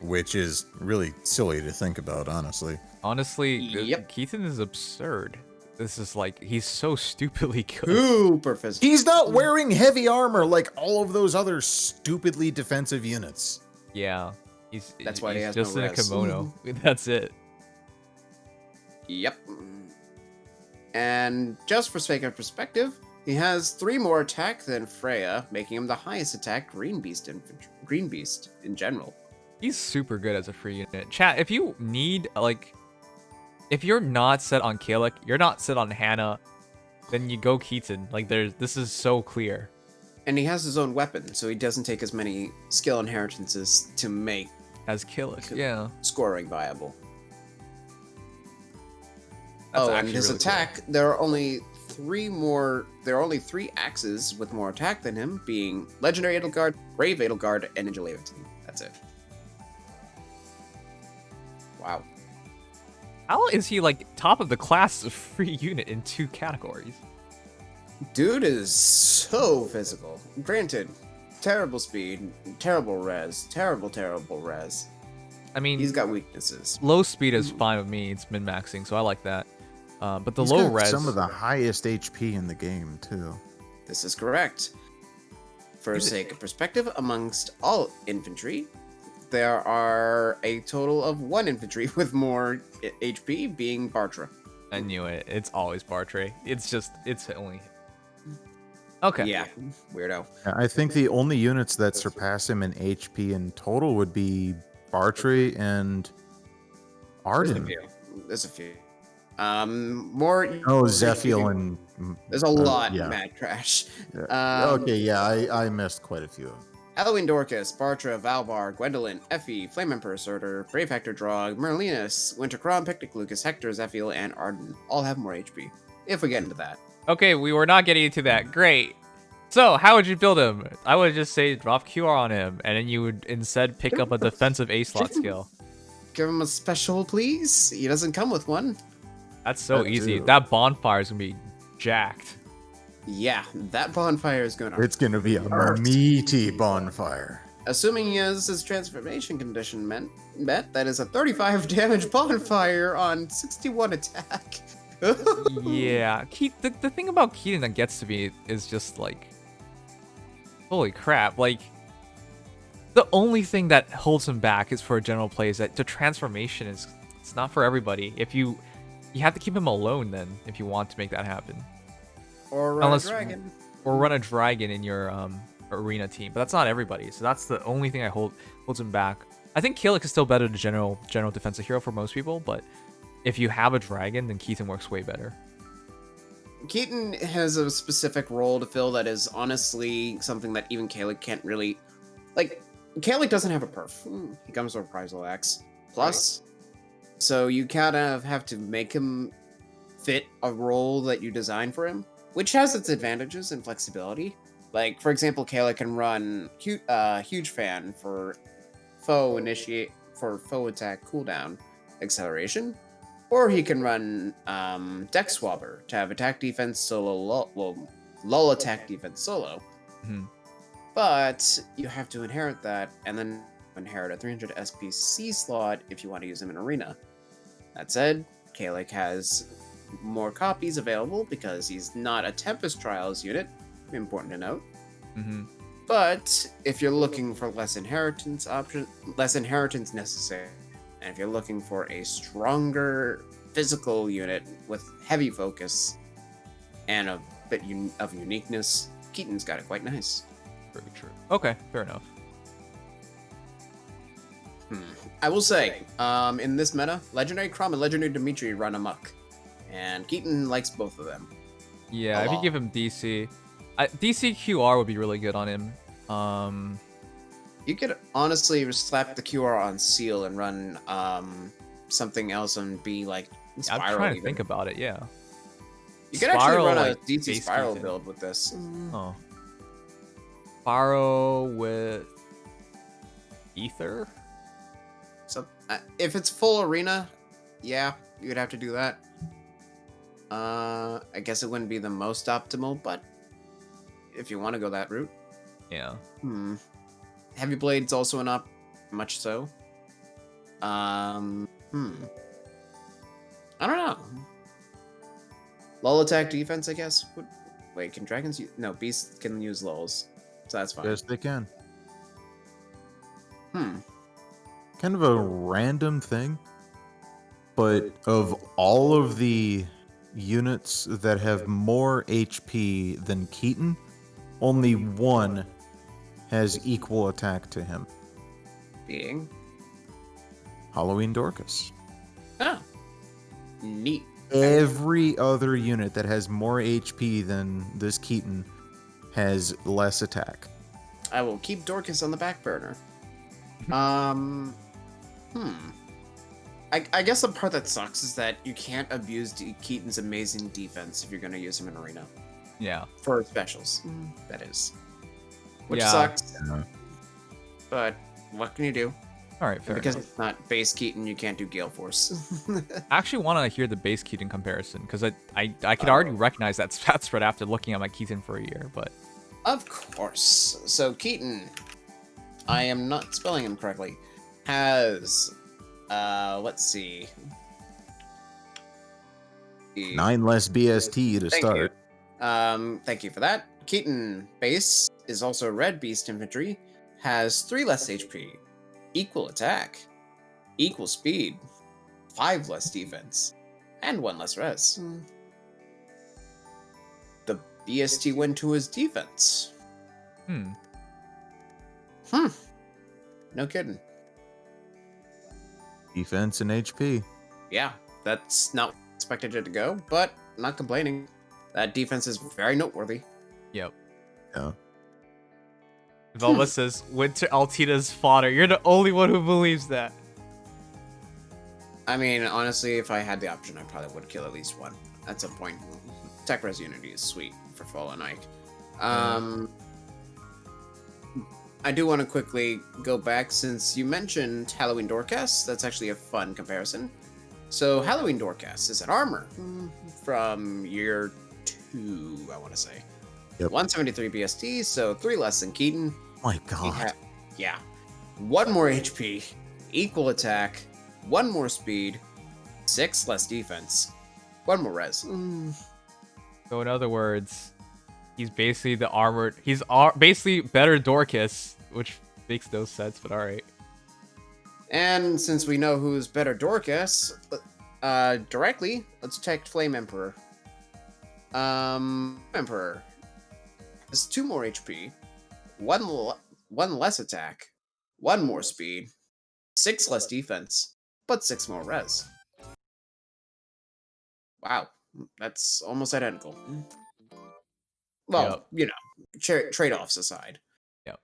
[SPEAKER 3] Which is really silly to think about, honestly.
[SPEAKER 1] Honestly,
[SPEAKER 2] Yep.
[SPEAKER 1] Keaton is absurd. This is like, he's so stupidly good.
[SPEAKER 2] Super physical.
[SPEAKER 3] He's not wearing heavy armor like all of those other stupidly defensive units.
[SPEAKER 1] Yeah.
[SPEAKER 2] That's why he
[SPEAKER 1] he's
[SPEAKER 2] has
[SPEAKER 1] just
[SPEAKER 2] no
[SPEAKER 1] in a
[SPEAKER 2] res.
[SPEAKER 1] kimono. That's it.
[SPEAKER 2] Yep. And just for sake of perspective, he has 3 more attack than Freya, making him the highest attack Green Beast in general.
[SPEAKER 1] He's super good as a free unit. Chat, if you need, like, if you're not set on Kalik, you're not set on Hannah, then you go Keaton. Like, this is so clear.
[SPEAKER 2] And he has his own weapon, so he doesn't take as many skill inheritances to make
[SPEAKER 1] As Kalik, yeah.
[SPEAKER 2] scoring viable.
[SPEAKER 1] That's
[SPEAKER 2] and
[SPEAKER 1] actually
[SPEAKER 2] his
[SPEAKER 1] really
[SPEAKER 2] attack, there are only 3 axes with more attack than him, being Legendary Edelgard, Brave Edelgard, and Ninja Levantine. That's it. Wow.
[SPEAKER 1] Cool. How is he, like, top of the class as a free unit in 2 categories?
[SPEAKER 2] Dude is so physical. Granted, terrible speed, terrible res, terrible res.
[SPEAKER 1] I mean,
[SPEAKER 2] He's got weaknesses.
[SPEAKER 1] low speed is fine with me. It's min-maxing, so I like that. But the
[SPEAKER 3] He's
[SPEAKER 1] low
[SPEAKER 3] got
[SPEAKER 1] res...
[SPEAKER 3] some of the highest HP in the game, too.
[SPEAKER 2] This is correct. For sake of perspective, amongst all infantry, there are a total of 1 infantry with more HP, being Bartra.
[SPEAKER 1] I knew it. It's always Bartray. It's only... Okay.
[SPEAKER 2] Yeah, weirdo.
[SPEAKER 3] I think the only units that surpass him in HP in total would be Bartray and Arden.
[SPEAKER 2] There's a few. More.
[SPEAKER 3] Oh, Zephiel and...
[SPEAKER 2] There's a lot
[SPEAKER 3] yeah.
[SPEAKER 2] in MadCrash.
[SPEAKER 3] Okay, yeah, I missed quite a few of them.
[SPEAKER 2] Halloween Dorcas, Bartra, Valbar, Gwendolyn, Effie, Flame Emperor Surtur, Brave Hector Drog, Merlinus, Wintercrom, Picnic Lucas, Hector, Zephiel, and Arden all have more HP. If we get into that.
[SPEAKER 1] Okay, we were not getting into that. Great. So, how would you build him? I would just say drop QR on him, and then you would instead pick up a defensive A-slot skill.
[SPEAKER 2] Give him a special, please. He doesn't come with one.
[SPEAKER 1] That's so
[SPEAKER 3] That
[SPEAKER 1] easy.
[SPEAKER 3] too.
[SPEAKER 1] That bonfire is gonna be jacked.
[SPEAKER 2] Yeah, that bonfire is gonna.
[SPEAKER 3] It's gonna be a meaty bonfire.
[SPEAKER 2] Assuming he has his transformation condition met, that is a 35 damage bonfire on 61 attack.
[SPEAKER 1] Yeah. The thing about Keaton that gets to me is just like, holy crap! Like, the only thing that holds him back is for a general play is that the transformation it's not for everybody. If you have to keep him alone then if you want to make that happen.
[SPEAKER 2] Or run
[SPEAKER 1] Unless-
[SPEAKER 2] a dragon.
[SPEAKER 1] Or run a dragon in your arena team, but that's not everybody. So that's the only thing I holds him back. I think Kalik is still better than general defensive hero for most people, but if you have a dragon, then Keaton works way better.
[SPEAKER 2] Keaton has a specific role to fill that is honestly something that even Kalik can't really... Like, Kalik doesn't have a perf. He comes with Reprisal Axe. Plus, so you kind of have to make him fit a role that you design for him, which has its advantages and flexibility. Like, for example, Kalik can run Huge Fan for foe attack cooldown acceleration, or he can run Deck Swabber to have attack defense solo, lull attack defense solo.
[SPEAKER 1] Mhm.
[SPEAKER 2] But you have to inherit that, and then inherit a 300 SPC slot if you want to use him in Arena. That said, Kalik has more copies available because he's not a Tempest Trials unit, important to note.
[SPEAKER 1] Mm-hmm.
[SPEAKER 2] But if you're looking for less inheritance necessary, and if you're looking for a stronger physical unit with heavy focus and a bit of uniqueness, Keaton's got it quite nice.
[SPEAKER 1] Very true. Okay, fair enough.
[SPEAKER 2] I will say, in this meta, Legendary Chrom and Legendary Dimitri run amok. And Keaton likes both of them.
[SPEAKER 1] Yeah, if you give him DC, DC QR would be really good on him.
[SPEAKER 2] You could honestly slap the QR on Seal and run something else and be like Spiral.
[SPEAKER 1] I'm trying to
[SPEAKER 2] even.
[SPEAKER 1] think about it. Yeah.
[SPEAKER 2] You could actually run a
[SPEAKER 1] like,
[SPEAKER 2] DC Spiral
[SPEAKER 1] Keaton.
[SPEAKER 2] build with this.
[SPEAKER 1] Oh. Spiral with Ether.
[SPEAKER 2] So if it's full arena, yeah, you'd have to do that. I guess it wouldn't be the most optimal, but if you want to go that route.
[SPEAKER 1] Yeah.
[SPEAKER 2] Heavy Blade's also an op, much so. I don't know. Lull attack defense, I guess. Wait, can dragons use... No, beasts can use lulls, so that's fine.
[SPEAKER 3] Yes, they can.
[SPEAKER 4] Kind of a random thing, but of all of the units that have more HP than Keaton, only one has equal attack to him.
[SPEAKER 2] Being...
[SPEAKER 4] Halloween Dorcas.
[SPEAKER 2] Oh. Neat.
[SPEAKER 4] Every other unit that has more HP than this Keaton has less attack.
[SPEAKER 2] I will keep Dorcas on the back burner. I guess the part that sucks is that you can't abuse Keaton's amazing defense if you're going to use him in arena.
[SPEAKER 1] Yeah.
[SPEAKER 2] For specials, that is. Which
[SPEAKER 1] Yeah.
[SPEAKER 2] sucks.
[SPEAKER 3] Yeah.
[SPEAKER 2] But what can you do?
[SPEAKER 1] All right, fair
[SPEAKER 2] Because
[SPEAKER 1] enough.
[SPEAKER 2] it's not base Keaton, you can't do Gale Force.
[SPEAKER 1] I actually want to hear the base Keaton comparison because I could already recognize that stat spread after looking at my Keaton for a year, but
[SPEAKER 2] Of course. So Keaton, I am not spelling him correctly, has, let's see.
[SPEAKER 4] 9 less BST to
[SPEAKER 2] Thank
[SPEAKER 4] start.
[SPEAKER 2] you. Thank you for that. Keaton base is also Red Beast Infantry, has 3 less HP, equal attack, equal speed, 5 less defense, and 1 less res. The BST went to his defense. No kidding.
[SPEAKER 4] Defense and HP.
[SPEAKER 2] Yeah, that's not expected it to go, but not complaining. That defense is very noteworthy.
[SPEAKER 1] yep.
[SPEAKER 4] Yeah.
[SPEAKER 1] Velma says Winter Altita's fodder. You're the only one who believes that.
[SPEAKER 2] I mean, honestly, if I had the option, I probably would kill at least one at some point. Tech Res Unity is sweet for Fallen Ike. I do want to quickly go back since you mentioned Halloween Dorcas. That's actually a fun comparison. So Halloween Dorcas is an armor from year 2, I want to say.
[SPEAKER 4] Yep.
[SPEAKER 2] 173 BST, so 3 less than Keaton.
[SPEAKER 4] My God.
[SPEAKER 2] Yeah. 1 more HP, equal attack, 1 more speed, 6 less defense, 1 more res.
[SPEAKER 1] So in other words, he's basically the armored. He's basically better Dorcas, which makes no sense, but all right.
[SPEAKER 2] And since we know who's better Dorcas, directly, let's attack Flame Emperor. Emperor has 2 more HP, 1 less attack, 1 more speed, 6 less defense, but 6 more res. Wow, that's almost identical. Well, you know, trade-offs aside.
[SPEAKER 1] Yep.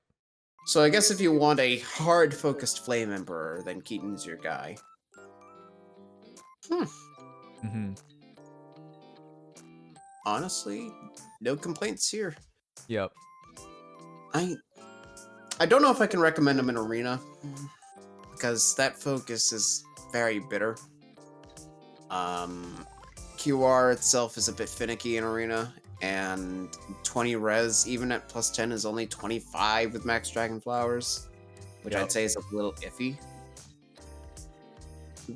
[SPEAKER 2] So I guess if you want a hard-focused Flame Emperor, then Keaton's your guy. Honestly, no complaints here.
[SPEAKER 1] Yep.
[SPEAKER 2] I don't know if I can recommend him in Arena, because that focus is very bitter. QR itself is a bit finicky in Arena, and 20 res, even at plus 10, is only 25 with Max Dragon Flowers, which I'd say is a little iffy.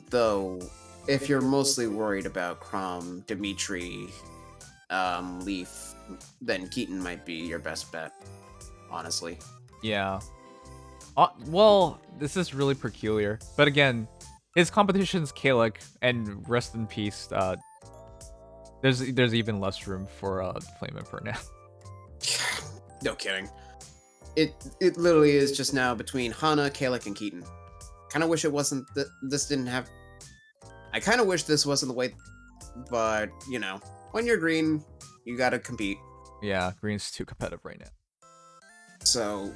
[SPEAKER 2] Though, if you're mostly worried about Chrom, Dimitri, Leaf, then Keaton might be your best bet, honestly.
[SPEAKER 1] Yeah. Well, this is really peculiar. But again, his competition's Kalik, and rest in peace. There's even less room for Flame Emperor now.
[SPEAKER 2] No kidding. it literally is just now between Hana, Kalik, and Keaton. Kind of wish it wasn't this didn't have. I kind of wish this wasn't the way, but you know, when you're green, you gotta compete.
[SPEAKER 1] Yeah, green's too competitive right now.
[SPEAKER 2] So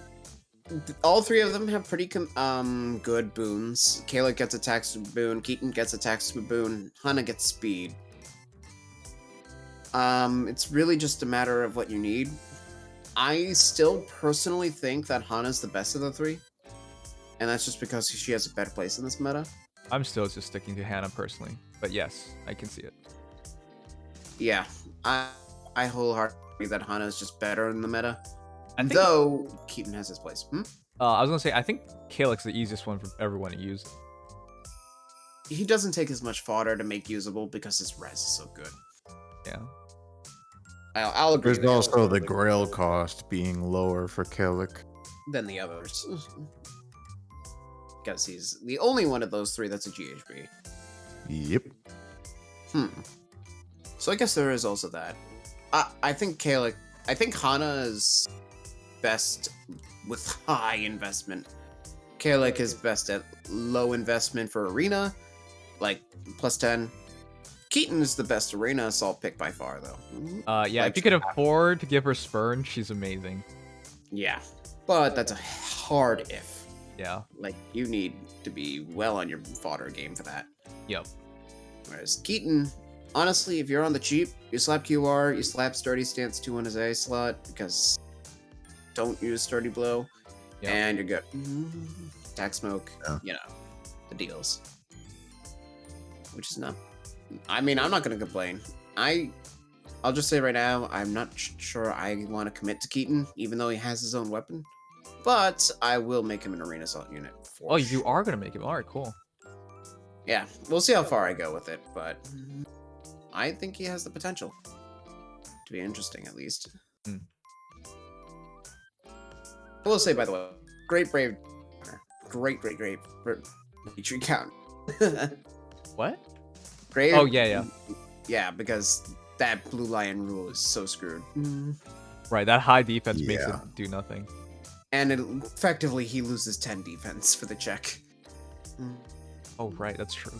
[SPEAKER 2] all three of them have pretty good boons. Kayla gets attacks with boon, Keaton gets attacks with boon, Hana gets speed. It's really just a matter of what you need. I still personally think that Hana's the best of the three, and that's just because she has a better place in this meta.
[SPEAKER 1] I'm still just sticking to Hana personally, but yes, I can see it.
[SPEAKER 2] Yeah, I wholeheartedly agree that Hana is just better in the meta.
[SPEAKER 1] I think,
[SPEAKER 2] Though Keaton has his place.
[SPEAKER 1] I was gonna say I think Kalik's the easiest one for everyone to use.
[SPEAKER 2] He doesn't take as much fodder to make usable because his res is so good.
[SPEAKER 1] Yeah.
[SPEAKER 2] I'll agree.
[SPEAKER 4] There's also the grail cost being lower for Kalik.
[SPEAKER 2] Than the others. Because he's the only one of those three that's a GHB.
[SPEAKER 4] Yep.
[SPEAKER 2] So I guess there is also that. I think Hana is best with high investment. Kalik is best at low investment for arena, like +10. Keaton is the best arena assault pick by far, though.
[SPEAKER 1] Yeah,
[SPEAKER 2] Like,
[SPEAKER 1] if you could afford to give her Spurn, she's amazing.
[SPEAKER 2] Yeah, but that's a hard if.
[SPEAKER 1] Yeah.
[SPEAKER 2] Like, you need to be well on your fodder game for that.
[SPEAKER 1] Yep.
[SPEAKER 2] Whereas Keaton, honestly, if you're on the cheap, you slap QR, you slap Sturdy Stance 2 on his A slot, because don't use Sturdy Blow,
[SPEAKER 1] Yep.
[SPEAKER 2] and you're good. Attack Smoke,
[SPEAKER 4] Yeah.
[SPEAKER 2] you know, the deals. Which is not... I mean, I'm not going to complain. I'll just say right now, I'm not sure I want to commit to Keaton, even though he has his own weapon. But I will make him an arena assault unit.
[SPEAKER 1] Oh, you are gonna make it. All right, cool.
[SPEAKER 2] Yeah, we'll see how far I go with it, but I think he has the potential to be interesting, at least.
[SPEAKER 1] Hmm.
[SPEAKER 2] I will say, by the way, great brave, great tree count.
[SPEAKER 1] What?
[SPEAKER 2] Great.
[SPEAKER 1] Oh, yeah.
[SPEAKER 2] Yeah, because that blue lion rule is so screwed.
[SPEAKER 1] Right, that high defense makes it
[SPEAKER 4] Yeah.
[SPEAKER 1] do nothing.
[SPEAKER 2] And effectively, he loses 10 defense for the check.
[SPEAKER 1] Oh, right, that's true.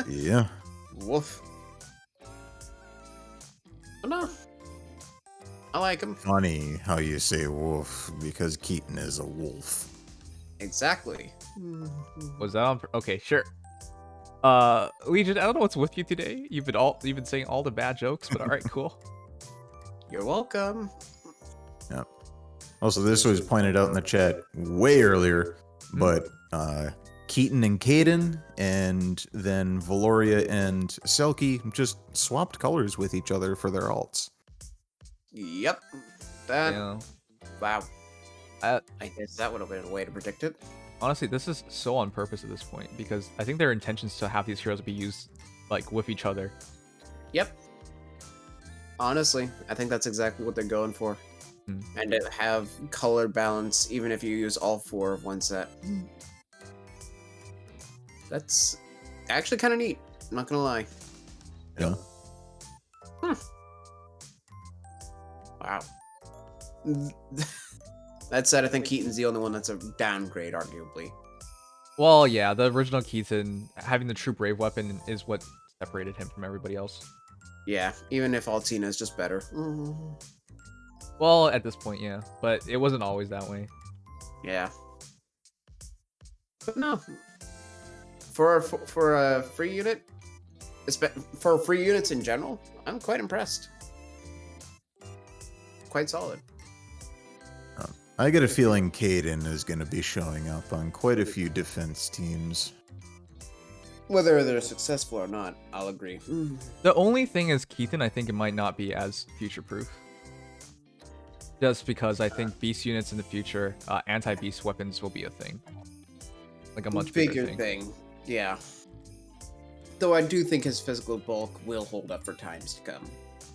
[SPEAKER 4] Yeah.
[SPEAKER 2] Woof. But no. I like him.
[SPEAKER 4] Funny how you say wolf because Keaton is a wolf.
[SPEAKER 2] Exactly.
[SPEAKER 1] Was that on? Okay, sure. Legion, I don't know what's with you today. You've been saying all the bad jokes, but all right, cool.
[SPEAKER 2] You're welcome.
[SPEAKER 4] Yep. Also, this was pointed out in the chat way earlier, but Keaton and Kaden, and then Velouria and Selkie just swapped colors with each other for their alts.
[SPEAKER 2] Yep. That.
[SPEAKER 1] Yeah.
[SPEAKER 2] Wow.
[SPEAKER 1] I-
[SPEAKER 2] I guess that would have been a way to predict it.
[SPEAKER 1] Honestly, this is so on purpose at this point because I think their intentions to have these heroes be used like with each other.
[SPEAKER 2] Yep. Honestly, I think that's exactly what they're going for. And to have color balance, even if you use all 4 of one set. That's actually kind of neat. I'm not gonna lie.
[SPEAKER 4] Yeah.
[SPEAKER 2] Wow. That said, I think Keaton's the only one that's a downgrade, arguably.
[SPEAKER 1] Well, yeah, the original Keaton having the true brave weapon is what separated him from everybody else.
[SPEAKER 2] Yeah, even if Altina is just better.
[SPEAKER 1] Well, at this point, yeah, but it wasn't always that way.
[SPEAKER 2] Yeah. But no. For a free unit, for free units in general, I'm quite impressed. Quite solid.
[SPEAKER 4] I get a feeling Kaden is going to be showing up on quite a few defense teams.
[SPEAKER 2] Whether they're successful or not, I'll agree.
[SPEAKER 1] The only thing is Keaton, I think it might not be as future-proof. Just because I think beast units in the future, anti-beast weapons will be a thing. Like a much bigger thing.
[SPEAKER 2] Yeah. Though I do think his physical bulk will hold up for times to come.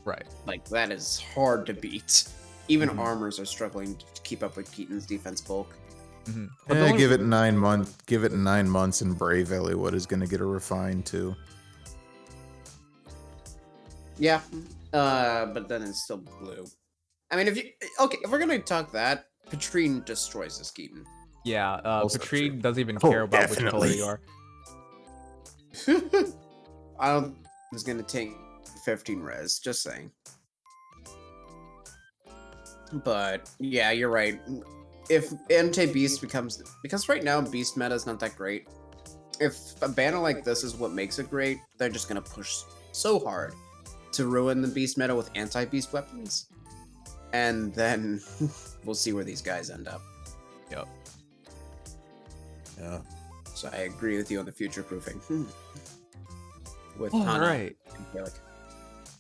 [SPEAKER 1] Right.
[SPEAKER 2] Like, that is hard to beat. Even armors are struggling to keep up with Keaton's defense bulk.
[SPEAKER 1] But the only-
[SPEAKER 4] Give it 9 months. Give it 9 months, and Brave Eliwood is going to get a refine too.
[SPEAKER 2] Yeah. But then it's still blue. I mean, if we're gonna talk that, Patrine destroys this Keaton.
[SPEAKER 1] Yeah,
[SPEAKER 3] Also
[SPEAKER 1] Patrine
[SPEAKER 3] true.
[SPEAKER 1] doesn't even
[SPEAKER 3] Oh,
[SPEAKER 1] care about which color
[SPEAKER 3] definitely.
[SPEAKER 1] you are.
[SPEAKER 2] I don't think it's gonna take 15 res, just saying. But yeah, you're right. If anti-beast becomes, because right now beast meta is not that great. If a banner like this is what makes it great, they're just gonna push so hard to ruin the beast meta with anti-beast weapons, and then we'll see where these guys end up.
[SPEAKER 1] Yep.
[SPEAKER 3] Yeah.
[SPEAKER 2] So I agree with you on the future proofing. With
[SPEAKER 1] All
[SPEAKER 2] Hana
[SPEAKER 1] right.
[SPEAKER 2] and Gaelic.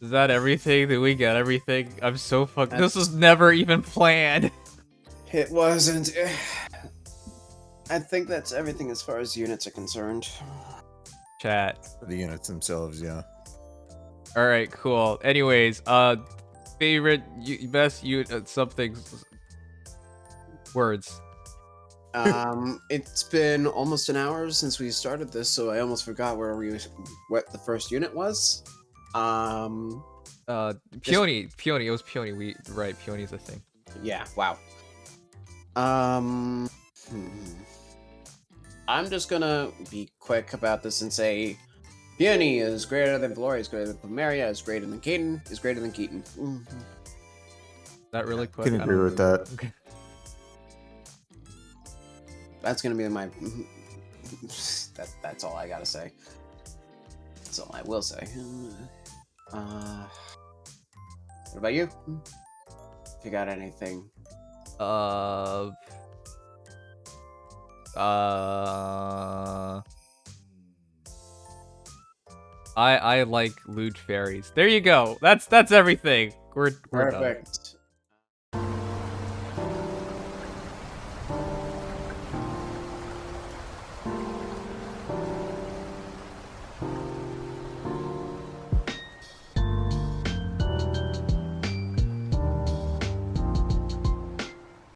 [SPEAKER 1] Is that everything? Did we get everything? I'm so fucked. This was never even planned.
[SPEAKER 2] It wasn't. I think that's everything as far as units are concerned.
[SPEAKER 1] Chat.
[SPEAKER 3] The units themselves, yeah.
[SPEAKER 1] All right, cool. Anyways, favorite, best something words.
[SPEAKER 2] It's been almost an hour since we started this, so I almost forgot what the first unit was.
[SPEAKER 1] Peony. It was Peony. Peony's a thing.
[SPEAKER 2] Yeah. Wow. I'm just gonna be quick about this and say, Peony is greater than Velouria, is greater than Plumeria, is greater than Kaden, is greater than Keaton.
[SPEAKER 1] That really quick.
[SPEAKER 4] Can agree with that.
[SPEAKER 1] Okay.
[SPEAKER 2] That's gonna be my. That's all I gotta say. That's all I will say. What about you? If you got anything?
[SPEAKER 1] I like loot fairies. There you go. That's everything. We're done.
[SPEAKER 2] Perfect.